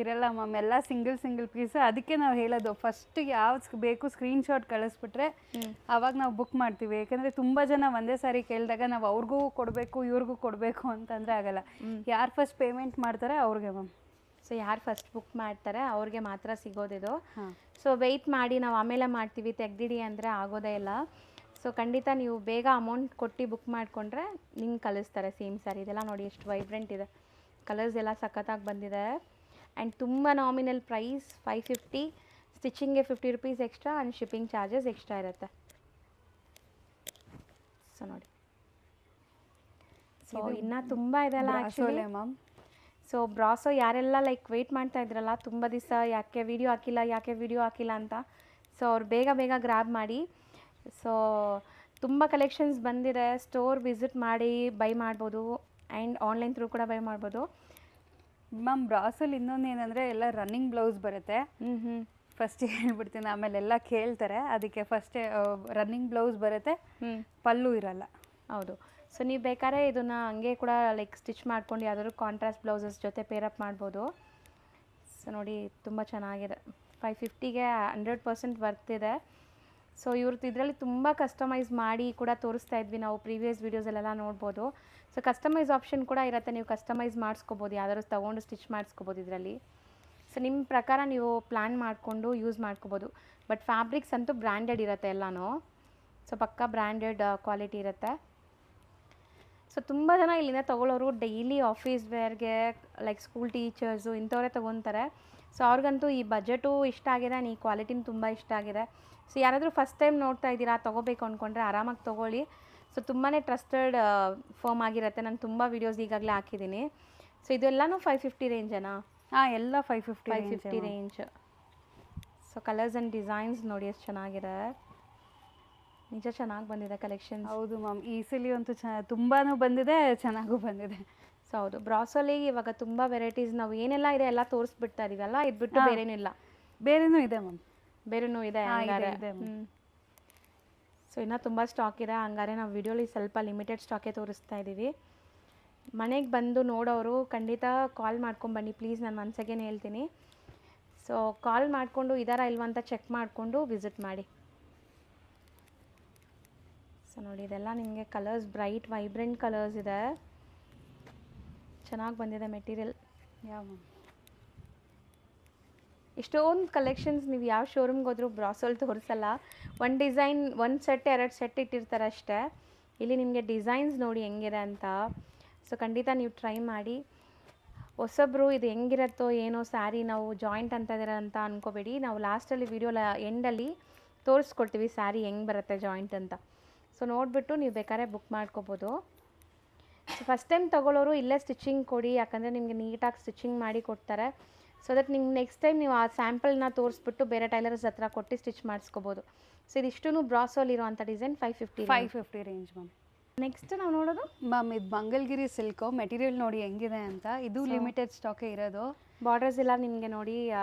ಇರಲ್ಲ ಮ್ಯಾಮ್, ಎಲ್ಲ ಸಿಂಗಲ್ ಪೀಸ್. ಅದಕ್ಕೆ ನಾವು ಹೇಳೋದು ಫಸ್ಟ್ ಯಾವ್ದು ಬೇಕು ಸ್ಕ್ರೀನ್ಶಾಟ್ ಕಳಿಸ್ಬಿಟ್ರೆ ಆವಾಗ ನಾವು ಬುಕ್ ಮಾಡ್ತೀವಿ. ಯಾಕಂದರೆ ತುಂಬ ಜನ ಒಂದೇ ಸಾರಿ ಕೇಳಿದಾಗ ನಾವು ಅವ್ರಿಗೂ ಕೊಡಬೇಕು ಇವ್ರಿಗೂ ಕೊಡಬೇಕು ಅಂತಂದರೆ ಆಗಲ್ಲ. ಯಾರು ಫಸ್ಟ್ ಪೇಮೆಂಟ್ ಮಾಡ್ತಾರೆ ಅವ್ರಿಗೆ ಮ್ಯಾಮ್. ಸೊ ಯಾರು ಫಸ್ಟ್ ಬುಕ್ ಮಾಡ್ತಾರೆ ಅವ್ರಿಗೆ ಮಾತ್ರ ಸಿಗೋದಿದು. ಸೊ ವೆಯ್ಟ್ ಮಾಡಿ, ನಾವು ಆಮೇಲೆ ಮಾಡ್ತೀವಿ ತೆಗ್ದಿಡಿ ಅಂದರೆ ಆಗೋದೇ ಇಲ್ಲ. ಸೊ ಖಂಡಿತ ನೀವು ಬೇಗ ಅಮೌಂಟ್ ಕೊಟ್ಟು ಬುಕ್ ಮಾಡಿಕೊಂಡ್ರೆ ನಿಮ್ಗೆ ಕಳಿಸ್ತಾರೆ ಸೇಮ್ ಸ್ಯಾರಿ. ಇದೆಲ್ಲ ನೋಡಿ ಎಷ್ಟು ವೈಬ್ರೆಂಟ್ ಇದೆ, ಕಲರ್ಸ್ ಎಲ್ಲ ಸಖತ್ತಾಗಿ ಬಂದಿದೆ. ಆ್ಯಂಡ್ ತುಂಬ ನಾಮಿನಲ್ ಪ್ರೈಸ್ 550. ಸ್ಟಿಚಿಂಗ್ಗೆ 50 rupees extra and shipping charges extra ಇರುತ್ತೆ. ಸೊ ನೋಡಿ, ಸೊ ಇನ್ನೂ ತುಂಬ ಇದೆ ಅಲ್ಲ ಆ್ಯಕ್ಚುಲಿ ಮ್ಯಾಮ್. ಸೊ ಬ್ರಾಸೋ ಯಾರೆಲ್ಲ ಲೈಕ್ ವೆಯ್ಟ್ ಮಾಡ್ತಾ ಇದ್ರಲ್ಲ ತುಂಬ ದಿವಸ ಯಾಕೆ ವಿಡಿಯೋ ಹಾಕಿಲ್ಲ ಅಂತ, ಸೊ ಅವ್ರು ಬೇಗ ಬೇಗ ಗ್ರ್ಯಾಬ್ ಮಾಡಿ. ಸೊ ತುಂಬ ಕಲೆಕ್ಷನ್ಸ್ ಬಂದಿದೆ, ಸ್ಟೋರ್ ವಿಸಿಟ್ ಮಾಡಿ ಬೈ ಮಾಡ್ಬೋದು ಆ್ಯಂಡ್ ಆನ್ಲೈನ್ ಥ್ರೂ ಕೂಡ ಬೈ ಮಾಡ್ಬೋದು. ಮ್ಯಾಮ್ ಬ್ರಾಸಲ್ಲಿ ಇನ್ನೊಂದು ಏನಂದರೆ ಎಲ್ಲ ರನ್ನಿಂಗ್ ಬ್ಲೌಸ್ ಬರುತ್ತೆ. ಫಸ್ಟಿಗೆ ಹೇಳ್ಬಿಡ್ತೀನಿ, ಆಮೇಲೆ ಎಲ್ಲ ಕೇಳ್ತಾರೆ, ಅದಕ್ಕೆ ಫಸ್ಟೇ ರನ್ನಿಂಗ್ ಬ್ಲೌಸ್ ಬರುತ್ತೆ, ಪಲ್ಲು ಇರಲ್ಲ. ಹೌದು. ಸೊ ನೀವು ಬೇಕಾದ್ರೆ ಇದನ್ನು ಹಂಗೆ ಕೂಡ ಲೈಕ್ ಸ್ಟಿಚ್ ಮಾಡ್ಕೊಂಡು ಯಾವುದಾದ್ರು ಕಾಂಟ್ರಾಸ್ಟ್ ಬ್ಲೌಸಸ್ ಜೊತೆ ಪೇರಪ್ ಮಾಡ್ಬೋದು. ಸೊ ನೋಡಿ ತುಂಬ ಚೆನ್ನಾಗಿದೆ, 550ಗೆ 100% ವರ್ತ್ ಇದೆ. ಸೊ ಇವ್ರದ್ದು ಇದರಲ್ಲಿ ತುಂಬ ಕಸ್ಟಮೈಸ್ ಮಾಡಿ ಕೂಡ ತೋರಿಸ್ತಾ ಇದ್ವಿ ನಾವು ಪ್ರೀವಿಯಸ್ ವೀಡಿಯೋಸಲ್ಲೆಲ್ಲ ನೋಡ್ಬೋದು. ಸೊ ಕಸ್ಟಮೈಸ್ ಆಪ್ಷನ್ ಕೂಡ ಇರುತ್ತೆ, ನೀವು ಕಸ್ಟಮೈಸ್ ಮಾಡಿಸ್ಕೋಬೋದು, ಯಾವ್ದಾದ್ರು ತೊಗೊಂಡು ಸ್ಟಿಚ್ ಮಾಡಿಸ್ಕೋಬೋದು ಇದರಲ್ಲಿ. ಸೊ ನಿಮ್ಮ ಪ್ರಕಾರ ನೀವು ಪ್ಲ್ಯಾನ್ ಮಾಡಿಕೊಂಡು ಯೂಸ್ ಮಾಡ್ಕೋಬೋದು. ಬಟ್ ಫ್ಯಾಬ್ರಿಕ್ಸ್ ಅಂತೂ ಬ್ರ್ಯಾಂಡೆಡ್ ಇರುತ್ತೆ ಎಲ್ಲನೂ, ಸೊ ಪಕ್ಕಾ ಬ್ರ್ಯಾಂಡೆಡ್ ಕ್ವಾಲಿಟಿ ಇರುತ್ತೆ. ಸೊ ತುಂಬ ಜನ ಇಲ್ಲಿಂದ ತೊಗೊಳ್ಳೋರು ಡೈಲಿ ಆಫೀಸ್ ವೇರ್ಗೆ ಲೈಕ್ ಸ್ಕೂಲ್ ಟೀಚರ್ಸು ಇಂಥವರೇ ತೊಗೊತಾರೆ. ಸೊ ಅವ್ರಿಗಂತೂ ಈ ಬಜೆಟು ಇಷ್ಟ ಆಗಿದೆ, ಈ ಕ್ವಾಲಿಟಿನೂ ತುಂಬ ಇಷ್ಟ ಆಗಿದೆ. ಸೊ ಯಾರಾದರೂ ಫಸ್ಟ್ ಟೈಮ್ ನೋಡ್ತಾ ಇದ್ದೀರಾ, ತೊಗೋಬೇಕು ಅಂದ್ಕೊಂಡ್ರೆ ಆರಾಮಾಗಿ ತೊಗೊಳ್ಳಿ. ಸೊ ತುಂಬಾ ಟ್ರಸ್ಟೆಡ್ ಫರ್ಮ್ ಆಗಿರುತ್ತೆ, ನಾನು ತುಂಬ ವೀಡಿಯೋಸ್ ಈಗಾಗಲೇ ಹಾಕಿದ್ದೀನಿ. ಸೊ ಇದೆಲ್ಲನೂ 550 ರೇಂಜನಾ? ಹಾಂ, ಎಲ್ಲ 550 range. So colours and designs ನೋಡಿ ಎಷ್ಟು ಚೆನ್ನಾಗಿದೆ, ನಿಜ ಚೆನ್ನಾಗಿ ಬಂದಿದೆ ಕಲೆಕ್ಷನ್. ಹೌದು ಮ್ಯಾಮ್, ಈ ಸಲ ಅಂತೂ ತುಂಬಾ ಬಂದಿದೆ, ಚೆನ್ನಾಗೂ ಬಂದಿದೆ. ಸೊ ಹೌದು, ಬ್ರಾಸೋಲಿ ಇವಾಗ ತುಂಬ ವೆರೈಟೀಸ್ ನಾವು ಏನೆಲ್ಲ ಇದೆ ಎಲ್ಲ ತೋರಿಸ್ಬಿಡ್ತಾ ಇದೀವಲ್ಲ, ಇದು ಬಿಟ್ಟು ಬೇರೇನಿಲ್ಲ. ಬೇರೆನೂ ಇದೆ ಮ್ಯಾಮ್, ಬೇರೆನೂ ಇದೆ ಹಂಗಾರೆ. ಸೊ ಇನ್ನೂ ತುಂಬ ಸ್ಟಾಕ್ ಇದೆ, ಹಂಗಾರೆ ನಾವು ವಿಡಿಯೋಲಿ ಸ್ವಲ್ಪ ಲಿಮಿಟೆಡ್ ಸ್ಟಾಕೇ ತೋರಿಸ್ತಾ ಇದ್ದೀವಿ. ಮನೆಗೆ ಬಂದು ನೋಡೋರು ಖಂಡಿತ ಕಾಲ್ ಮಾಡ್ಕೊಂಬನ್ನಿ ಪ್ಲೀಸ್, ನಾನು ಒನ್ಸ್ ಅಗೇನ್ ಹೇಳ್ತೀನಿ. ಸೊ ಕಾಲ್ ಮಾಡಿಕೊಂಡು ಇದಾರಾ ಇಲ್ವಾ ಅಂತ ಚೆಕ್ ಮಾಡಿಕೊಂಡು ವಿಸಿಟ್ ಮಾಡಿ. ಸೊ ನೋಡಿ ಇದೆಲ್ಲ ನಿಮಗೆ ಕಲರ್ಸ್ ಬ್ರೈಟ್ ವೈಬ್ರೆಂಟ್ ಕಲರ್ಸ್ ಇದೆ, ಚೆನ್ನಾಗಿ ಬಂದಿದೆ ಮೆಟೀರಿಯಲ್. ಯಾವ ಇಷ್ಟೊಂದು ಕಲೆಕ್ಷನ್ಸ್ ನೀವು ಯಾವ ಶೋರೂಮ್ಗೆ ಹೋದರೂ ಬ್ರಾಸೋಲ್ ತೋರಿಸಲ್ಲ, ಒಂದು ಡಿಸೈನ್ ಒಂದು ಸೆಟ್ 2 ಸೆಟ್ ಇಟ್ಟಿರ್ತಾರೆ ಅಷ್ಟೇ. ಇಲ್ಲಿ ನಿಮಗೆ ಡಿಸೈನ್ಸ್ ನೋಡಿ ಹೆಂಗಿದೆ ಅಂತ. ಸೊ ಖಂಡಿತ ನೀವು ಟ್ರೈ ಮಾಡಿ. ಹೊಸಬ್ರು ಇದು ಹೆಂಗಿರುತ್ತೋ ಏನೋ ಸ್ಯಾರಿ ನಾವು ಜಾಯಿಂಟ್ ಅಂತ ಇದ್ದೀರ ಅಂತ ಅಂದ್ಕೋಬೇಡಿ, ನಾವು ಲಾಸ್ಟಲ್ಲಿ ವಿಡಿಯೋ ಎಂಡಲ್ಲಿ ತೋರಿಸ್ಕೊಡ್ತೀವಿ ಸ್ಯಾರಿ ಹೆಂಗೆ ಬರುತ್ತೆ ಜಾಯಿಂಟ್ ಅಂತ. ಸೊ ನೋಡಿಬಿಟ್ಟು ನೀವು ಬೇಕಾದ್ರೆ ಬುಕ್ ಮಾಡ್ಕೋಬೋದು. ಸೊ ಫಸ್ಟ್ ಟೈಮ್ ತೊಗೊಳ್ಳೋರು ಇಲ್ಲೇ ಸ್ಟಿಚಿಂಗ್ ಕೊಡಿ, ಯಾಕಂದರೆ ನಿಮಗೆ ನೀಟಾಗಿ ಸ್ಟಿಚಿಂಗ್ ಮಾಡಿ ಕೊಡ್ತಾರೆ. ಸೊ ದಟ್ ನಿಮ್ಗೆ ನೆಕ್ಸ್ಟ್ ಟೈಮ್ ನೀವು ಆ ಸ್ಯಾಂಪಲ್ನ ತೋರಿಸ್ಬಿಟ್ಟು ಬೇರೆ ಟೈಲರ್ಸ್ ಹತ್ರ ಕೊಟ್ಟು ಸ್ಟಿಚ್ ಮಾಡಿಸ್ಕೋಬೋದು. ಸೊ ಇದಿಷ್ಟು ಬ್ರಾಸೋಲ್ ಇರುವಂಥ ಡಿಸೈನ್ 550 ರೇಂಜ್ ಮ್ಯಾಮ್. ನೆಕ್ಸ್ಟ್ ನಾವು ನೋಡೋದು ಮ್ಯಾಮ್ ಇದು ಮಂಗಲ್ಗಿರಿ ಸಿಲ್ಕು, ಮೆಟೀರಿಯಲ್ ನೋಡಿ ಹೆಂಗಿದೆ ಅಂತ. ಇದು ಲಿಮಿಟೆಡ್ ಸ್ಟಾಕೇ ಇರೋದು. ಬಾರ್ಡರ್ಸ್ ಎಲ್ಲ ನಿಮಗೆ ನೋಡಿ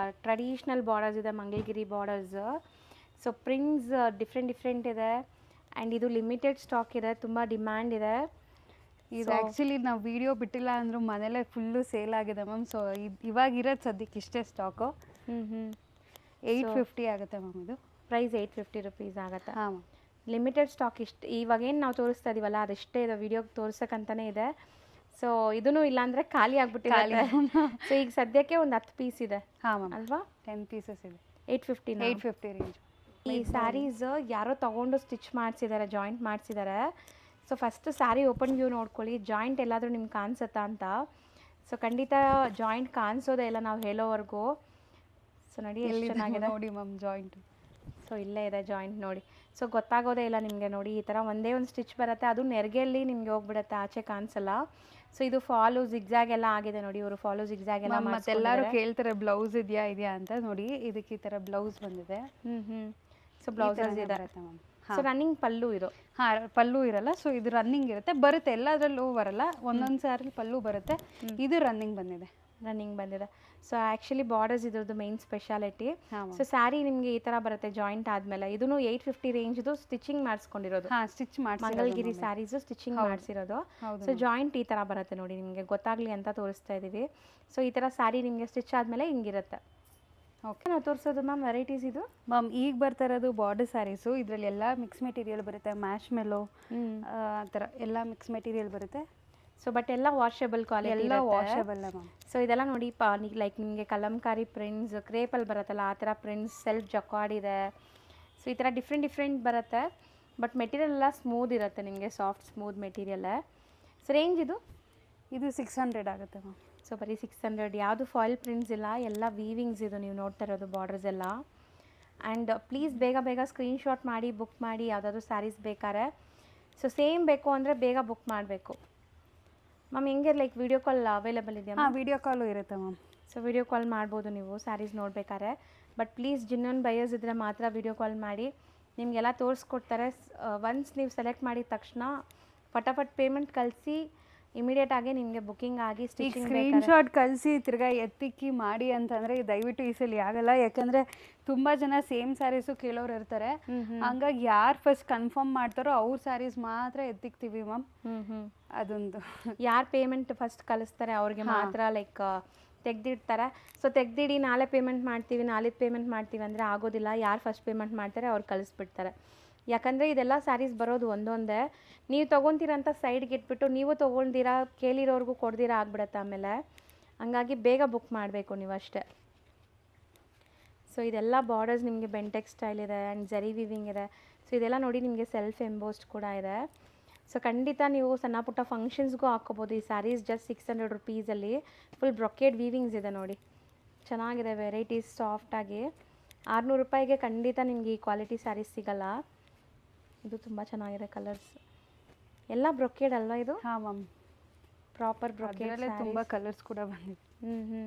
ಟ್ರೆಡಿಷ್ನಲ್ ಬಾರ್ಡರ್ಸ್ ಇದೆ, ಮಂಗಲ್ಗಿರಿ ಬಾರ್ಡರ್ಸ್. ಸೊ ಪ್ರಿಂಟ್ಸ್ ಡಿಫ್ರೆಂಟ್ ಇದೆ ಆ್ಯಂಡ್ ಇದು ಲಿಮಿಟೆಡ್ ಸ್ಟಾಕ್ ಇದೆ, ತುಂಬ ಡಿಮ್ಯಾಂಡ್ ಇದೆ. ಇದು ಆ್ಯಕ್ಚುಲಿ ನಾವು ವಿಡಿಯೋ ಬಿಟ್ಟಿಲ್ಲ ಅಂದರೂ ಮನೇಲೆ ಫುಲ್ಲು ಸೇಲ್ ಆಗಿದೆ ಮ್ಯಾಮ್. ಸೊ ಇವಾಗ ಇರೋದು ಸದ್ಯಕ್ಕೆ ಇಷ್ಟೇ ಸ್ಟಾಕು. 850 ಆಗುತ್ತೆ ಮ್ಯಾಮ್. ಇದು ಪ್ರೈಸ್ 850 ರುಪೀಸ್ ಆಗುತ್ತೆ. ಹಾಂ ಮ್ಯಾಮ್, ಲಿಮಿಟೆಡ್ ಸ್ಟಾಕ್ ಇಷ್ಟು ಇವಾಗೇನು ನಾವು ತೋರಿಸ್ತಾ ಇದೀವಲ್ಲ ಅದಷ್ಟೇ ಇದೆ, ವಿಡಿಯೋಗೆ ತೋರ್ಸೋಕ್ಕಂತಲೇ ಇದೆ. ಸೊ ಇದೂ ಇಲ್ಲಾಂದರೆ ಖಾಲಿ ಆಗಿಬಿಟ್ಟಿದೆ. ಸೊ ಈಗ ಸದ್ಯಕ್ಕೆ ಒಂದು 10 ಪೀಸ್ ಇದೆ. ಹಾಂ ಮ್ಯಾಮ್, ಅಲ್ವಾ? 10 ಪೀಸಸ್ ಇದೆ. 850 ರೇಂಜ್. ಈ ಸ್ಯಾರೀಸ್ ಯಾರೋ ತೊಗೊಂಡು ಸ್ಟಿಚ್ ಮಾಡಿಸಿದ್ದಾರೆ, ಜಾಯಿಂಟ್ ಮಾಡಿಸಿದ್ದಾರೆ. So first sari open view ನೋಡ್ಕೊಳ್ಳಿ, ಜಾಯಿಂಟ್ ಎಲ್ಲಾದರೂ ನಿಮ್ಗೆ ಕಾಣಿಸುತ್ತಾ ಅಂತ. ಸೊ ಖಂಡಿತ ಜಾಯಿಂಟ್ ಕಾಣಿಸೋದೇ ಇಲ್ಲ ನಾವು ಹೇಳೋವರೆಗೂ. ಸೊ ನೋಡಿ ಎಷ್ಟು ಚೆನ್ನಾಗಿದೆ ನೋಡಿ ಮ್ಯಾಮ್ ಜಾಯಿಂಟ್. ಸೊ ಇಲ್ಲೇ ಇದೆ ಜಾಯಿಂಟ್ ನೋಡಿ. ಸೊ ಗೊತ್ತಾಗೋದೇ ಇಲ್ಲ ನಿಮಗೆ ನೋಡಿ, ಈ ಥರ ಒಂದೇ ಒಂದು ಸ್ಟಿಚ್ ಬರುತ್ತೆ, ಅದು ನೆರಿಗೆಯಲ್ಲಿ ನಿಮಗೆ ಹೋಗ್ಬಿಡುತ್ತೆ, ಆಚೆ ಕಾಣಿಸಲ್ಲ. ಸೊ ಇದು ಫಾಲು ಜಿಗ್ಜಾಗ್ ಎಲ್ಲ ಆಗಿದೆ ನೋಡಿ, ಇವರು ಫಾಲು ಜಿಗ್ಜಾಗ್ ಎಲ್ಲ ಮತ್ತೆಲ್ಲರೂ ಕೇಳ್ತಾರೆ ಬ್ಲೌಸ್ ಇದೆಯಾ ಅಂತ. ನೋಡಿ ಇದಕ್ಕೆ ಈ ಥರ ಬ್ಲೌಸ್ ಬಂದಿದೆ. ಸೊ ಬ್ಲೌಸಸ್ ಇದೆ. ಸೊ ರನ್ನಿಂಗ್ ಪಲ್ಲು ಇದು. ಹಾಂ, ಪಲ್ಲು ಇರಲ್ಲ. ಸೊ ಇದು ರನ್ನಿಂಗ್ ಇರುತ್ತೆ, ಬರುತ್ತೆ ಎಲ್ಲದರಲ್ಲೂ ಬರಲ್ಲ, ಒಂದೊಂದು ಸ್ಯಾರಿ ಪಲ್ಲು ಬರುತ್ತೆ. ಇದು ರನ್ನಿಂಗ್ ಬಂದಿದೆ. ಸೊ ಆ್ಯಕ್ಚುಲಿ ಬಾರ್ಡರ್ಸ್ ಇದ್ರದ್ದು ಮೇನ್ ಸ್ಪೆಷಾಲಿಟಿ. ಸೊ ಸ್ಯಾರಿ ನಿಮಗೆ ಈ ಥರ ಬರುತ್ತೆ ಜಾಯಿಂಟ್ ಆದಮೇಲೆ. ಇದೂ 850 ರೇಂಜ್ದು ಸ್ಟಿಚಿಂಗ್ ಮಾಡಿಸ್ಕೊಂಡಿರೋದು. ಹಾಂ, ಸ್ಟಿಚ್ ಮಾಡಿ ಮಂಗಲ್ಗಿರಿ ಸ್ಯಾರೀಸು ಸ್ಟಿಚಿಂಗ್ ಮಾಡಿಸಿರೋದು. ಸೊ ಜಾಯಿಂಟ್ ಈ ಥರ ಬರುತ್ತೆ ನೋಡಿ, ನಿಮಗೆ ಗೊತ್ತಾಗಲಿ ಅಂತ ತೋರಿಸ್ತಾ ಇದ್ದೀವಿ. ಸೊ ಈ ಥರ ಸ್ಯಾರಿ ನಿಮಗೆ ಸ್ಟಿಚ್ ಆದಮೇಲೆ ಹಿಂಗಿರುತ್ತೆ. ಓಕೆ, ನಾವು ತೋರಿಸೋದು ಮ್ಯಾಮ್ ವೆರೈಟೀಸ್ ಇದು. ಮ್ಯಾಮ್ ಈಗ ಬರ್ತಾ ಇರೋದು ಬಾರ್ಡರ್ ಸ್ಯಾರೀಸು. ಇದರಲ್ಲಿ ಎಲ್ಲ ಮಿಕ್ಸ್ ಮೆಟೀರಿಯಲ್ ಬರುತ್ತೆ, ಮ್ಯಾಶ್ ಮೆಲೋ ಆ ಥರ ಎಲ್ಲ ಮಿಕ್ಸ್ ಮೆಟೀರಿಯಲ್ ಬರುತ್ತೆ. ಸೊ ಬಟ್ ಎಲ್ಲ ವಾಷೇಬಲ್ ಕ್ವಾಲಿಟಿ, ಎಲ್ಲ ವಾಷೇಬಲ್ ಮ್ಯಾಮ್. ಸೊ ಇದೆಲ್ಲ ನೋಡಿ ಲೈಕ್ ನಿಮಗೆ ಕಲಂಕಾರಿ ಪ್ರಿಂಟ್ಸ್, ಕ್ರೇಪಲ್ಲಿ ಬರುತ್ತಲ್ಲ ಆ ಥರ ಪ್ರಿಂಟ್ಸ್, ಸೆಲ್ಫ್ ಜಕಾರ್ಡ್ ಇದೆ. ಸೊ ಈ ಥರ ಡಿಫ್ರೆಂಟ್ ಬರುತ್ತೆ. ಬಟ್ ಮೆಟೀರಿಯಲ್ ಎಲ್ಲ ಸ್ಮೂತ್ ಇರುತ್ತೆ ನಿಮಗೆ, soft smooth material. So range ಇದು 600 ಆಗುತ್ತೆ ಮ್ಯಾಮ್. ಸೊ ಬರೀ 600. ಯಾವುದು ಫಾಯಿಲ್ ಪ್ರಿಂಟ್ಸ್ ಇಲ್ಲ, ಎಲ್ಲ ವೀವಿಂಗ್ಸ್ ಇದು ನೀವು ನೋಡ್ತಾ ಇರೋದು ಬಾರ್ಡರ್ಸ್ ಎಲ್ಲ. ಆ್ಯಂಡ್ ಪ್ಲೀಸ್ ಬೇಗ ಸ್ಕ್ರೀನ್ಶಾಟ್ ಮಾಡಿ ಬುಕ್ ಮಾಡಿ ಯಾವುದಾದ್ರೂ ಸ್ಯಾರೀಸ್ ಬೇಕಾದ್ರೆ. ಸೊ ಸೇಮ್ ಬೇಕು ಅಂದರೆ ಬೇಗ ಬುಕ್ ಮಾಡಬೇಕು. ಮ್ಯಾಮ್ ಹೆಂಗೆ ಲೈಕ್ ವಿಡಿಯೋ ಕಾಲ್ ಅವೈಲೇಬಲ್ ಇದೆಯಾ? ಹಾಂ ವಿಡಿಯೋ ಕಾಲು ಇರುತ್ತೆ ಮ್ಯಾಮ್. ಸೊ ವಿಡಿಯೋ ಕಾಲ್ ಮಾಡ್ಬೋದು ನೀವು ಸ್ಯಾರೀಸ್ ನೋಡ್ಬೇಕಾದ್ರೆ. ಬಟ್ ಪ್ಲೀಸ್ ಜಿನ್ನನ್ ಬಯರ್ಸ್ ಇದ್ದರೆ ಮಾತ್ರ ವಿಡಿಯೋ ಕಾಲ್ ಮಾಡಿ, ನಿಮಗೆಲ್ಲ ತೋರಿಸ್ಕೊಡ್ತಾರೆ. ಒನ್ಸ್ ನೀವು ಸೆಲೆಕ್ಟ್ ಮಾಡಿದ ತಕ್ಷಣ ಫಟಾಫಟ್ ಪೇಮೆಂಟ್ ಕಳಿಸಿ, ಇಮಿಡಿಯೇಟಾಗಿ ನಿಮಗೆ ಬುಕ್ಕಿಂಗ್ ಆಗಿ ಸ್ಟಿಚಿಂಗ್ ಸ್ಕ್ರೀನ್ಶಾಟ್ ಕಳಿಸಿ ತಿರ್ಗಾ ಎತ್ತಿಕ್ಕಿ ಮಾಡಿ ಅಂತಂದರೆ ದಯವಿಟ್ಟು ಈ ಸಲ ಆಗಲ್ಲ. ಯಾಕಂದರೆ ತುಂಬ ಜನ ಸೇಮ್ ಸ್ಯಾರೀಸು ಕೇಳೋರು ಇರ್ತಾರೆ. ಹಂಗಾಗಿ ಯಾರು ಫಸ್ಟ್ ಕನ್ಫರ್ಮ್ ಮಾಡ್ತಾರೋ ಅವ್ರ ಸ್ಯಾರೀಸ್ ಮಾತ್ರ ಎತ್ತಿಕ್ತೀವಿ ಮ್ಯಾಮ್. ಅದೊಂದು ಯಾರು ಪೇಮೆಂಟ್ ಫಸ್ಟ್ ಕಳಿಸ್ತಾರೆ ಅವ್ರಿಗೆ ಮಾತ್ರ ಲೈಕ್ ತೆಗ್ದಿಡ್ತಾರೆ. ಸೊ ತೆಗ್ದಿಡಿ ನಾಳೆ ಪೇಮೆಂಟ್ ಮಾಡ್ತೀವಿ, ನಾಳಿದ್ದು ಪೇಮೆಂಟ್ ಮಾಡ್ತೀವಿ ಅಂದರೆ ಆಗೋದಿಲ್ಲ. ಯಾರು ಫಸ್ಟ್ ಪೇಮೆಂಟ್ ಮಾಡ್ತಾರೆ ಅವ್ರು ಕಳಿಸ್ಬಿಡ್ತಾರೆ. ಯಾಕಂದರೆ ಇದೆಲ್ಲ ಸ್ಯಾರೀಸ್ ಬರೋದು ಒಂದೊಂದೇ. ನೀವು ತೊಗೊತೀರಂತ ಸೈಡ್ಗೆ ಇಟ್ಬಿಟ್ಟು ನೀವು ತೊಗೊಳ್ದಿರಾ ಕೇಳಿರೋರ್ಗೂ ಕೊಡ್ದಿರಾ ಆಗ್ಬಿಡತ್ತೆ ಆಮೇಲೆ. ಹಂಗಾಗಿ ಬೇಗ ಬುಕ್ ಮಾಡಬೇಕು ನೀವು ಅಷ್ಟೇ. ಸೊ ಇದೆಲ್ಲ ಬಾರ್ಡರ್ಸ್ ನಿಮಗೆ ಬೆಂಟೆಕ್ ಸ್ಟೈಲ್ ಇದೆ ಆ್ಯಂಡ್ ಜರಿ ವಿವಿಂಗ್ ಇದೆ. ಸೊ ಇದೆಲ್ಲ ನೋಡಿ ನಿಮಗೆ ಸೆಲ್ಫ್ ಎಂಬೋಸ್ಡ್ ಕೂಡ ಇದೆ. ಸೊ ಖಂಡಿತ ನೀವು ಸಣ್ಣ ಪುಟ್ಟ ಫಂಕ್ಷನ್ಸ್ಗೂ ಹಾಕ್ಕೋಬೋದು ಈ ಸ್ಯಾರೀಸ್. ಜಸ್ಟ್ 600 ರುಪೀಸಲ್ಲಿ ಫುಲ್ ಬ್ರೊಕೇಡ್ ವೀವಿಂಗ್ಸ್ ಇದೆ ನೋಡಿ, ಚೆನ್ನಾಗಿದೆ. ವೆರೈಟೀಸ್ ಸಾಫ್ಟಾಗಿ 600 ರೂಪಾಯಿಗೆ ಖಂಡಿತ ನಿಮಗೆ ಈ ಕ್ವಾಲಿಟಿ ಸ್ಯಾರೀಸ್ ಸಿಗಲ್ಲ. ಇದು ತುಂಬ ಚೆನ್ನಾಗಿದೆ ಕಲರ್ಸ್ ಎಲ್ಲ ಬ್ರೊಕೇಡ್ ಅಲ್ವಾ ಇದು? ಹಾಂ ಮ್ಯಾಮ್, ಪ್ರಾಪರ್ ಬ್ರೊಕೇಡ್. ತುಂಬ ಕಲರ್ಸ್ ಕೂಡ ಬಂದಿದೆ.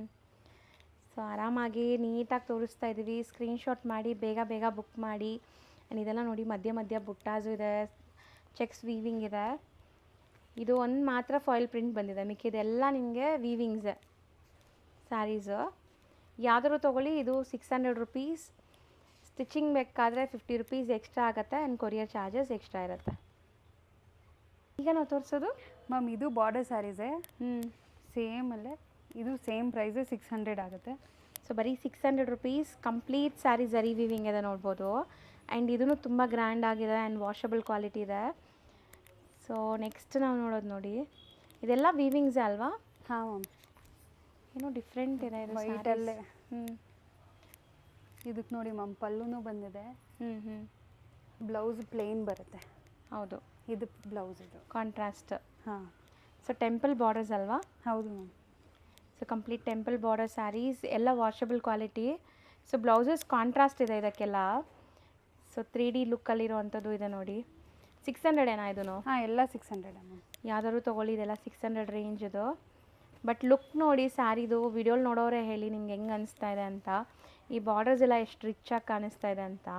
ಸೊ ಆರಾಮಾಗಿ ನೀಟಾಗಿ ತೋರಿಸ್ತಾ ಇದ್ದೀವಿ. ಸ್ಕ್ರೀನ್ಶಾಟ್ ಮಾಡಿ ಬೇಗ ಬೇಗ ಬುಕ್ ಮಾಡಿ. ಆ್ಯಂಡ್ ಇದೆಲ್ಲ ನೋಡಿ ಮಧ್ಯ ಮಧ್ಯ ಬುಟ್ಟಾಸು ಇದೆ, ಚೆಕ್ಸ್ ವೀವಿಂಗ್ ಇದೆ. ಇದು ಒಂದು ಮಾತ್ರ ಫಾಯಿಲ್ ಪ್ರಿಂಟ್ ಬಂದಿದೆ, ಮಿಕ್ಕಿದೆಲ್ಲ ನಿಮಗೆ ವೀವಿಂಗ್ಸೆ ಸ್ಯಾರೀಸು. ಯಾವ್ದಾದ್ರು ತೊಗೊಳ್ಳಿ, ಇದು 600 ರುಪೀಸ್. ಸ್ಟಿಚಿಂಗ್ ಬೇಕಾದರೆ 50 ರುಪೀಸ್ ಎಕ್ಸ್ಟ್ರಾ ಆಗುತ್ತೆ ಆ್ಯಂಡ್ ಕೊರಿಯರ್ ಚಾರ್ಜಸ್ ಎಕ್ಸ್ಟ್ರಾ ಇರುತ್ತೆ. ಈಗ ನಾವು ತೋರಿಸೋದು ಮ್ಯಾಮ್ ಇದು ಬಾರ್ಡರ್ ಸ್ಯಾರೀಸೇ. ಸೇಮ್ ಅಲ್ಲೇ ಇದು ಸೇಮ್ ಪ್ರೈಸೇ 600 ಆಗುತ್ತೆ. ಸೊ ಬರೀ 600 ರುಪೀಸ್ ಕಂಪ್ಲೀಟ್ ಸ್ಯಾರಿ ಜರಿ ವಿವಿಂಗ್ ಇದೆ ನೋಡ್ಬೋದು. ಆ್ಯಂಡ್ ಇದೂ ತುಂಬ ಗ್ರ್ಯಾಂಡ್ ಆಗಿದೆ ಆ್ಯಂಡ್ ವಾಷಬಲ್ ಕ್ವಾಲಿಟಿ ಇದೆ. ಸೊ ನೆಕ್ಸ್ಟ್ ನಾವು ನೋಡೋದು ನೋಡಿ, ಇದೆಲ್ಲ ವೀವಿಂಗ್ಸೇ ಅಲ್ವಾ? ಹಾಂ ಮ್ಯಾಮ್, ಏನೋ ಡಿಫ್ರೆಂಟ್ ಇದೆ ಇದು ವೈಟಲ್ಲೇ. ಇದಕ್ಕೆ ನೋಡಿ ಮ್ಯಾಮ್ ಪಲ್ಲುನೂ ಬಂದಿದೆ. ಬ್ಲೌಸ್ ಪ್ಲೇನ್ ಬರುತ್ತೆ. ಹೌದು, ಇದು ಬ್ಲೌಸ್, ಇದು ಕಾಂಟ್ರಾಸ್ಟ್. ಹಾಂ. ಸೊ ಟೆಂಪಲ್ ಬಾರ್ಡರ್ಸ್ ಅಲ್ವಾ? ಹೌದು ma'am. So complete temple border saris ಎಲ್ಲ washable quality. So blouses contrast ಇದೆ ಇದಕ್ಕೆಲ್ಲ. ಸೊ 3D ಲುಕ್ಕಲ್ಲಿರುವಂಥದ್ದು ಇದೆ ನೋಡಿ. 600 ಏನಾ ಇದೂ? ಹಾಂ, ಎಲ್ಲ 600 ಮ್ಯಾಮ್. ಯಾವ್ದಾದ್ರು ತೊಗೊಳ್ಳಿ, ಇದೆಲ್ಲ 600 ರೇಂಜ್ ಇದು. ಬಟ್ ಲುಕ್ ನೋಡಿ ಸ್ಯಾರಿದು, ವಿಡಿಯೋಲಿ ನೋಡೋರೇ ಹೇಳಿ ನಿಮ್ಗೆ ಹೆಂಗೆ ಅನಿಸ್ತಾ ಇದೆ ಅಂತ. ಈ ಬಾರ್ಡರ್ಸ್ ಎಲ್ಲ ಎಷ್ಟು ರಿಚಾಗಿ ಕಾಣಿಸ್ತಾ ಇದೆ ಅಂತ.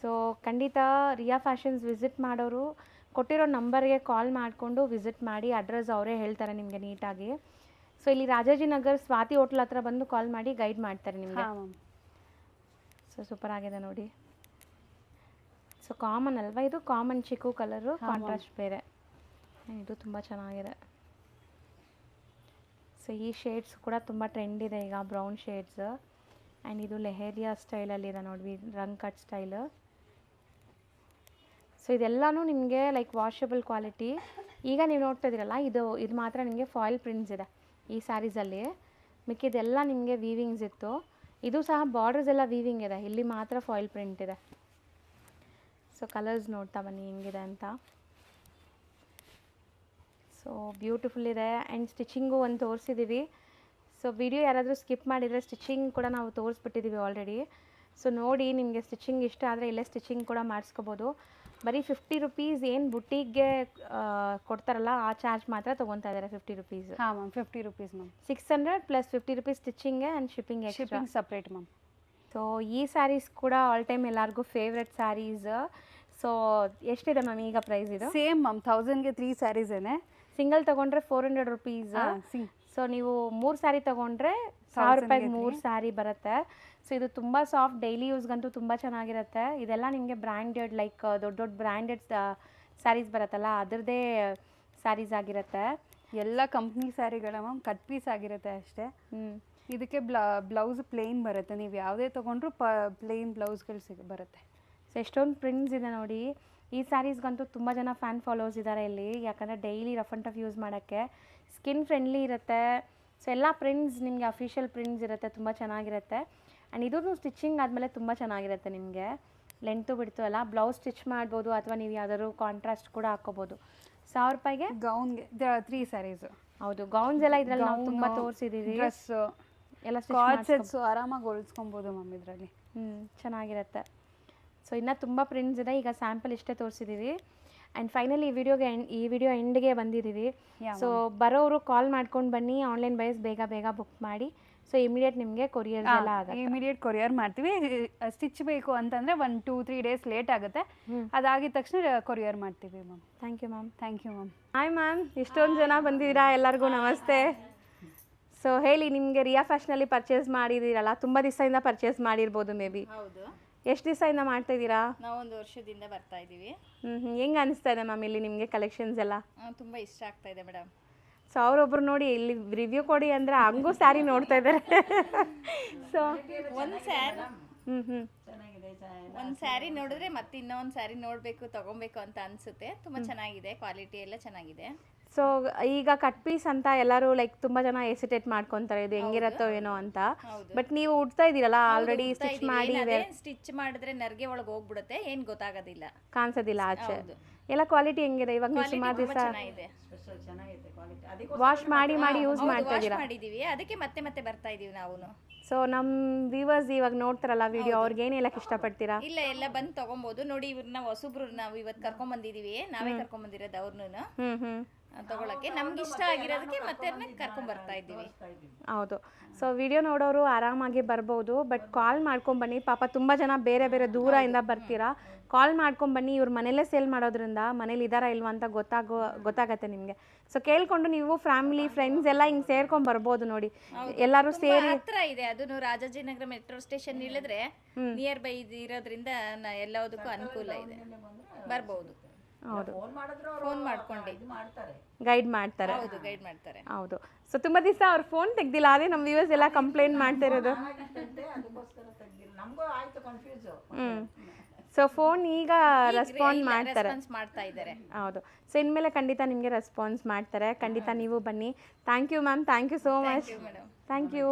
ಸೊ ಖಂಡಿತ ರಿಯಾ ಫ್ಯಾಷನ್ಸ್ ವಿಸಿಟ್ ಮಾಡೋರು ಕೊಟ್ಟಿರೋ ನಂಬರ್ಗೆ ಕಾಲ್ ಮಾಡಿಕೊಂಡು ವಿಸಿಟ್ ಮಾಡಿ. ಅಡ್ರೆಸ್ ಅವರೇ ಹೇಳ್ತಾರೆ ನಿಮಗೆ ನೀಟಾಗಿ. ಸೊ ಇಲ್ಲಿ ರಾಜಾಜಿನಗರ್ ಸ್ವಾತಿ ಹೋಟ್ಲ್ ಹತ್ರ ಬಂದು ಕಾಲ್ ಮಾಡಿ ಗೈಡ್ ಮಾಡ್ತಾರೆ ನಿಮಗೆ. ಸೊ ಸೂಪರ್ ಆಗಿದೆ ನೋಡಿ. ಸೊ ಕಾಮನ್ ಅಲ್ವಾ ಇದು? ಕಾಮನ್ ಚಿಕ್ಕು ಕಲರು, ಕಾಂಟ್ರಾಸ್ಟ್ ಬೇರೆ. ಇದು ತುಂಬ ಚೆನ್ನಾಗಿದೆ. ಸೊ ಈ ಶೇಡ್ಸ್ ಕೂಡ ತುಂಬ ಟ್ರೆಂಡ್ ಇದೆ ಈಗ, ಬ್ರೌನ್ ಶೇಡ್ಸ್. ಆ್ಯಂಡ್ ಇದು ಲೆಹೇರಿಯಾ ಸ್ಟೈಲಲ್ಲಿದೆ ನೋಡಿ, ರಂಗ್ ಕಟ್ ಸ್ಟೈಲು. ಸೊ ಇದೆಲ್ಲನೂ ನಿಮಗೆ ಲೈಕ್ ವಾಷಬಲ್ ಕ್ವಾಲಿಟಿ. ಈಗ ನೀವು ನೋಡ್ತಾ ಇದ್ದೀರಲ್ಲ, ಇದು ಮಾತ್ರ ನಿಮಗೆ ಫಾಯಿಲ್ ಪ್ರಿಂಟ್ಸ್ ಇದೆ ಈ ಸ್ಯಾರೀಸಲ್ಲಿ. ಮಿಕ್ಕಿದೆಲ್ಲ ನಿಮಗೆ ವೀವಿಂಗ್ಸ್ ಇತ್ತು. ಇದು ಸಹ ಬಾರ್ಡರ್ಸ್ ಎಲ್ಲ ವೀವಿಂಗ್ ಇದೆ, ಇಲ್ಲಿ ಮಾತ್ರ ಫಾಯಿಲ್ ಪ್ರಿಂಟ್ ಇದೆ. ಸೊ ಕಲರ್ಸ್ ನೋಡ್ತಾ ಬನ್ನಿ ಹೆಂಗಿದೆ ಅಂತ. ಸೊ ಬ್ಯೂಟಿಫುಲ್ ಇದೆ. ಆ್ಯಂಡ್ ಸ್ಟಿಚಿಂಗು ಒಂದು ತೋರಿಸಿದ್ದೀವಿ. ಸೊ ವಿಡಿಯೋ ಯಾರಾದರೂ ಸ್ಕಿಪ್ ಮಾಡಿದರೆ ಸ್ಟಿಚಿಂಗ್ ಕೂಡ ನಾವು ತೋರಿಸ್ಬಿಟ್ಟಿದ್ದೀವಿ ಆಲ್ರೆಡಿ. ಸೊ ನೋಡಿ, ನಿಮಗೆ ಸ್ಟಿಚಿಂಗ್ ಇಷ್ಟ ಆದರೆ ಇಲ್ಲೇ ಸ್ಟಿಚಿಂಗ್ ಕೂಡ ಮಾಡಿಸ್ಕೋಬೋದು. ಬರೀ 50 ರುಪೀಸ್ ಏನು ಬುಟ್ಟಿಗೆ ಕೊಡ್ತಾರಲ್ಲ ಆ ಚಾರ್ಜ್ ಮಾತ್ರ ತೊಗೊತಾ ಇದ್ದಾರೆ, 50 ರುಪೀಸ್. ಹಾಂ ma'am, 50 rupees ma'am. 600 plus 50 rupees ಸ್ಟಿಚಿಂಗ್ಗೆ and shipping separate ma'am. So ಈ ಸ್ಯಾರೀಸ್ ಕೂಡ ಆಲ್ ಟೈಮ್ ಎಲ್ಲರಿಗೂ ಫೇವ್ರೆಟ್ ಸ್ಯಾರೀಸ್. ಸೊ ಎಷ್ಟಿದೆ ಮ್ಯಾಮ್ ಈಗ ಪ್ರೈಸ್ ಇದು? ಸೇಮ್ ಮ್ಯಾಮ್, 1000ಗೆ 3 ಸ್ಯಾರೀಸೇನೆ. ಸಿಂಗಲ್ ತೊಗೊಂಡ್ರೆ 400 ರುಪೀಸ್. ಸೊ ನೀವು 3 ಸ್ಯಾರಿ ತೊಗೊಂಡ್ರೆ 1000 ರೂಪಾಯಿಗೆ 3 ಸ್ಯಾರಿ ಬರುತ್ತೆ. ಸೊ ಇದು ತುಂಬ ಸಾಫ್ಟ್, ಡೈಲಿ ಯೂಸ್ಗಂತೂ ತುಂಬ ಚೆನ್ನಾಗಿರುತ್ತೆ. ಇದೆಲ್ಲ ನಿಮಗೆ ಬ್ರ್ಯಾಂಡೆಡ್ ಲೈಕ್ ದೊಡ್ಡ ದೊಡ್ಡ ಬ್ರ್ಯಾಂಡೆಡ್ ಸ್ಯಾರೀಸ್ ಬರುತ್ತಲ್ಲ ಅದರದ್ದೇ ಸ್ಯಾರೀಸ್ ಆಗಿರುತ್ತೆ. ಎಲ್ಲ ಕಂಪ್ನಿ ಸ್ಯಾರಿಗಳ ಮ್ಯಾಮ್, ಕಟ್ ಪೀಸ್ ಆಗಿರುತ್ತೆ ಅಷ್ಟೇ. ಇದಕ್ಕೆ ಬ್ಲೌಸ್ ಪ್ಲೇನ್ ಬರುತ್ತೆ. ನೀವು ಯಾವುದೇ ತೊಗೊಂಡ್ರು ಪ್ಲೇನ್ ಬ್ಲೌಸ್ಗಳು ಬರುತ್ತೆ. ಸೊ ಎಷ್ಟೊಂದು ಪ್ರಿಂಟ್ಸ್ ಇದೆ ನೋಡಿ. ಈ ಸ್ಯಾರೀಸ್ಗಂತೂ ತುಂಬ ಜನ ಫ್ಯಾನ್ ಫಾಲೋವರ್ಸ್ ಇದ್ದಾರೆ ಇಲ್ಲಿ, ಯಾಕಂದರೆ daily rough and tough use ಮಾಡೋಕ್ಕೆ. ಸ್ಕಿನ್ ಫ್ರೆಂಡ್ಲಿ ಇರುತ್ತೆ. ಸೊ ಎಲ್ಲ ಪ್ರಿಂಟ್ಸ್ ನಿಮಗೆ ಅಫಿಷಿಯಲ್ ಪ್ರಿಂಟ್ಸ್ ಇರುತ್ತೆ, ತುಂಬ ಚೆನ್ನಾಗಿರುತ್ತೆ. ಆ್ಯಂಡ್ ಇದೂ ಸ್ಟಿಚಿಂಗ್ ಆದಮೇಲೆ ತುಂಬ ಚೆನ್ನಾಗಿರುತ್ತೆ. ನಿಮಗೆ ಲೆಂತು ಬಿಡ್ತು ಎಲ್ಲ ಬ್ಲೌಸ್ ಸ್ಟಿಚ್ ಮಾಡ್ಬೋದು, ಅಥವಾ ನೀವು ಯಾವ್ದಾದ್ರು ಕಾಂಟ್ರಾಸ್ಟ್ ಕೂಡ ಹಾಕ್ಕೋಬೋದು. 1000 ರೂಪಾಯಿಗೆ ಗೌನ್ಗೆ 3 ಸ್ಯಾರೀಸು. ಹೌದು, ಗೌನ್ಸ್ ಎಲ್ಲ ಇದ್ರಲ್ಲಿ ನಾವು ತುಂಬ ತೋರಿಸಿದ್ದೀವಿ. ಡ್ರೆಸ್ಸು ಎಲ್ಲ ಸೆಟ್ಸು ಆರಾಮಾಗಿ ಹೊಲಿಸ್ಕೊಬೋದು ಮ್ಯಾಮ್ ಇದರಲ್ಲಿ. ಚೆನ್ನಾಗಿರುತ್ತೆ. ಸೊ ಇನ್ನೂ ತುಂಬ ಪ್ರಿಂಟ್ಸ್ ಇದೆ, ಈಗ ಸ್ಯಾಂಪಲ್ ಇಷ್ಟೇ ತೋರಿಸಿದ್ದೀವಿ. ಆ್ಯಂಡ್ ಫೈನಲಿ ಈ ವಿಡಿಯೋ ಎಂಡ್ಗೆ ಬಂದಿದ್ದೀವಿ. ಸೊ ಬರೋರು ಕಾಲ್ ಮಾಡ್ಕೊಂಡು ಬನ್ನಿ, ಆನ್ಲೈನ್ ಬೈಸ್ ಬೇಗ ಬೇಗ ಬುಕ್ ಮಾಡಿ. ಸೊ ಇಮಿಡಿಯೇಟ್ ನಿಮಗೆ ಕೊರಿಯರ್ ಎಲ್ಲ ಆಗುತ್ತೆ. ಇಮಿಡಿಯೇಟ್ ಕೊರಿಯರ್ ಮಾಡ್ತೀವಿ. ಸ್ಟಿಚ್ ಬೇಕು ಅಂತಂದರೆ 1-2-3 ಡೇಸ್ ಲೇಟ್ ಆಗುತ್ತೆ. ಅದಾಗಿದ ತಕ್ಷಣ ಕೊರಿಯರ್ ಮಾಡ್ತೀವಿ ma'am. Thank you ma'am. Thank you ma'am. Hi ma'am, ಇಷ್ಟೊಂದು ಜನ ಬಂದಿದ್ದೀರಾ, ಎಲ್ಲರಿಗೂ ನಮಸ್ತೆ. ಸೊ ಹೇಳಿ, ನಿಮಗೆ ರಿಯಾ ಫ್ಯಾಷನಲ್ಲಿ ಪರ್ಚೇಸ್ ಮಾಡಿದ್ದೀರಲ್ಲ, ತುಂಬ ದಿವಸದಿಂದ ಪರ್ಚೇಸ್ ಮಾಡಿರ್ಬೋದು ಮೇ ಬಿ. ಹೌದು, ಎಷ್ಟು ದಿವಸದಿಂದ ಮಾಡ್ತಾ ಇದ್ದೀರಾ? ನಾವು 1 ವರ್ಷದಿಂದ ಬರ್ತಾ ಇದ್ದೀವಿ. ಹೆಂಗೆ ಅನಿಸ್ತಾ ಇದೆ ಮ್ಯಾಮ್ ಇಲ್ಲಿ ನಿಮಗೆ ಕಲೆಕ್ಷನ್ಸ್ ಎಲ್ಲ? ತುಂಬ ಇಷ್ಟ ಆಗ್ತಾ ಇದೆ ಮೇಡಮ್. ಸೊ ಅವರೊಬ್ರು ನೋಡಿ ಇಲ್ಲಿ ರಿವ್ಯೂ ಕೊಡಿ ಅಂದರೆ ಹಂಗೂ ಸ್ಯಾರಿ ನೋಡ್ತಾ ಇದ್ದಾರೆ. ಸೊ ಒಂದು ಸ್ಯಾರಿ ನೋಡಿದ್ರೆ ಮತ್ತೆ ಇನ್ನೊಂದು ಸ್ಯಾರಿ ನೋಡಬೇಕು, ತಗೊಬೇಕು ಅಂತ ಅನಿಸುತ್ತೆ. ತುಂಬ ಚೆನ್ನಾಗಿದೆ, ಕ್ವಾಲಿಟಿ ಎಲ್ಲ ಚೆನ್ನಾಗಿದೆ. ಸೊ ಈಗ ಕಟ್ ಪೀಸ್ ಅಂತ ಎಲ್ಲರೂ ಲೈಕ್ ತುಂಬ ಜನ ಎಸಿಟೇಟ್ ಮಾಡ್ಕೊತಾರೆ, ಇದು ಹೆಂಗಿರತ್ತೋ ಏನೋ ಅಂತ. ಬಟ್ ನೀವು ಉಡ್ತಾ ಇದ್ದೀರಲ್ಲ ಆಲ್ರೆಡಿ, ಸ್ಟಿಚ್ ಮಾಡಿ ಸ್ಟಿಚ್ ಮಾಡಿದ್ರೆ ನರ್ಗೆ ಒಳಗೆ ಹೋಗ್ಬಿಡುತ್ತೆ, ಏನು ಗೊತ್ತಾಗೋದಿಲ್ಲ, ಕಾಣಿಸೋದಿಲ್ಲ ಆಚೆ. ಎಲ್ಲ ಕ್ವಾಲಿಟಿ ಹೆಂಗಿದೆ ಇವಾಗ? ನೀವು ಸುಮಾರು ದಿವಸ ವಾಶ್ ಮಾಡಿ ಯೂಸ್ ಮಾಡ್ತಾ ಇದ್ದೀರಾ? ಮಾಡಿದೀವಿ, ಅದಕ್ಕೆ ಮತ್ತೆ ಮತ್ತೆ ಬರ್ತಾ ಇದೀವಿ ನಾವು. ಸೊ ನಮ್ಮ ವ್ಯೂವರ್ಸ್ ಇವಾಗ ನೋಡ್ತಾರಲ್ಲ ವಿಡಿಯೋ, ಅವ್ರಿಗೆ ಏನು ಹೇಳಕ್ಕೆ ಇಷ್ಟಪಡ್ತೀರಾ? ಇಲ್ಲ, ಎಲ್ಲ ಬಂದು ತಗೊಬೋದು. ನೋಡಿ, ಇವ್ರನ್ನ ಹೊಸಬ್ರು ನಾವು ಇವತ್ತು ಕರ್ಕೊಂಡ್ ಬಂದಿದೀವಿ, ನಾವೇ ಕರ್ಕೊಂಡ್ ಬಂದಿರೋದು ಅವ್ರನ್ನು ತಗೊಳಕ್ಕೆ. ನಮ್ಗೆ ಇಷ್ಟ ಆಗಿರೋದಕ್ಕೆ ಮತ್ತೆ ಕರ್ಕೊಂಡ್ ಬರ್ತಾ ಇದ್ದೀವಿ. ಹೌದು. ಸೊ ವಿಡಿಯೋ ನೋಡೋರು ಆರಾಮಾಗಿ ಬರ್ಬೋದು, ಬಟ್ ಕಾಲ್ ಮಾಡ್ಕೊಂಬನ್ನಿ. ಪಾಪ ತುಂಬ ಜನ ಬೇರೆ ಬೇರೆ ದೂರದಿಂದ ಬರ್ತೀರಾ, ಕಾಲ್ ಮಾಡ್ಕೊಂಬನ್ನಿ. ಇವ್ರ ಮನೇಲೇ ಸೇಲ್ ಮಾಡೋದ್ರಿಂದ ಮನೇಲಿ ಇದ್ದಾರಾ ಇಲ್ವಾ ಅಂತ ಗೊತ್ತಾಗತ್ತೆ ನಿಮಗೆ. ಸೊ ಕೇಳ್ಕೊಂಡು ನೀವು ಫ್ಯಾಮಿಲಿ ಫ್ರೆಂಡ್ಸ್ ಎಲ್ಲ ಹಿಂಗೆ ಸೇರ್ಕೊಂಡು ಬರ್ಬೋದು. ನೋಡಿ ಎಲ್ಲರೂ ಸೇರಿ ಹತ್ರ ಇದೆ, ಅದನ್ನು ರಾಜಾಜಿನಗರ ಮೆಟ್ರೋ ಸ್ಟೇಷನ್ ಇಳಿದ್ರೆ ನಿಯರ್ ಬೈ ಇರೋದ್ರಿಂದ ಎಲ್ಲದಕ್ಕೂ ಅನುಕೂಲ ಇದೆ, ಬರ್ಬೋದು. ಹೌದು, ಫೋನ್ ಮಾಡ್ಕೊಂಡು ಗೈಡ್ ಮಾಡ್ತಾರೆ. ಹೌದು, ಗೈಡ್ ಮಾಡ್ತಾರೆ. ಹೌದು. ಸೊ ತುಂಬ ದಿವಸ ಅವ್ರು ಫೋನ್ ತೆಗ್ದಿಲ್ಲ, ಅದೇ ನಮ್ಮ ವ್ಯೂವರ್ಸ್ ಎಲ್ಲ ಕಂಪ್ಲೇಂಟ್ ಮಾಡ್ತಾ ಇರೋದು. ಸೊ ಫೋನ್ ಈಗ ರೆಸ್ಪಾಂಡ್ ಮಾಡ್ತಾರೆ. ಹೌದು. ಸೊ ಇನ್ಮೇಲೆ ಖಂಡಿತ ನಿಮಗೆ ರೆಸ್ಪಾನ್ಸ್ ಮಾಡ್ತಾರೆ. ಖಂಡಿತ ನೀವು ಬನ್ನಿ. Thank you ma'am, thank you so much. Thank you.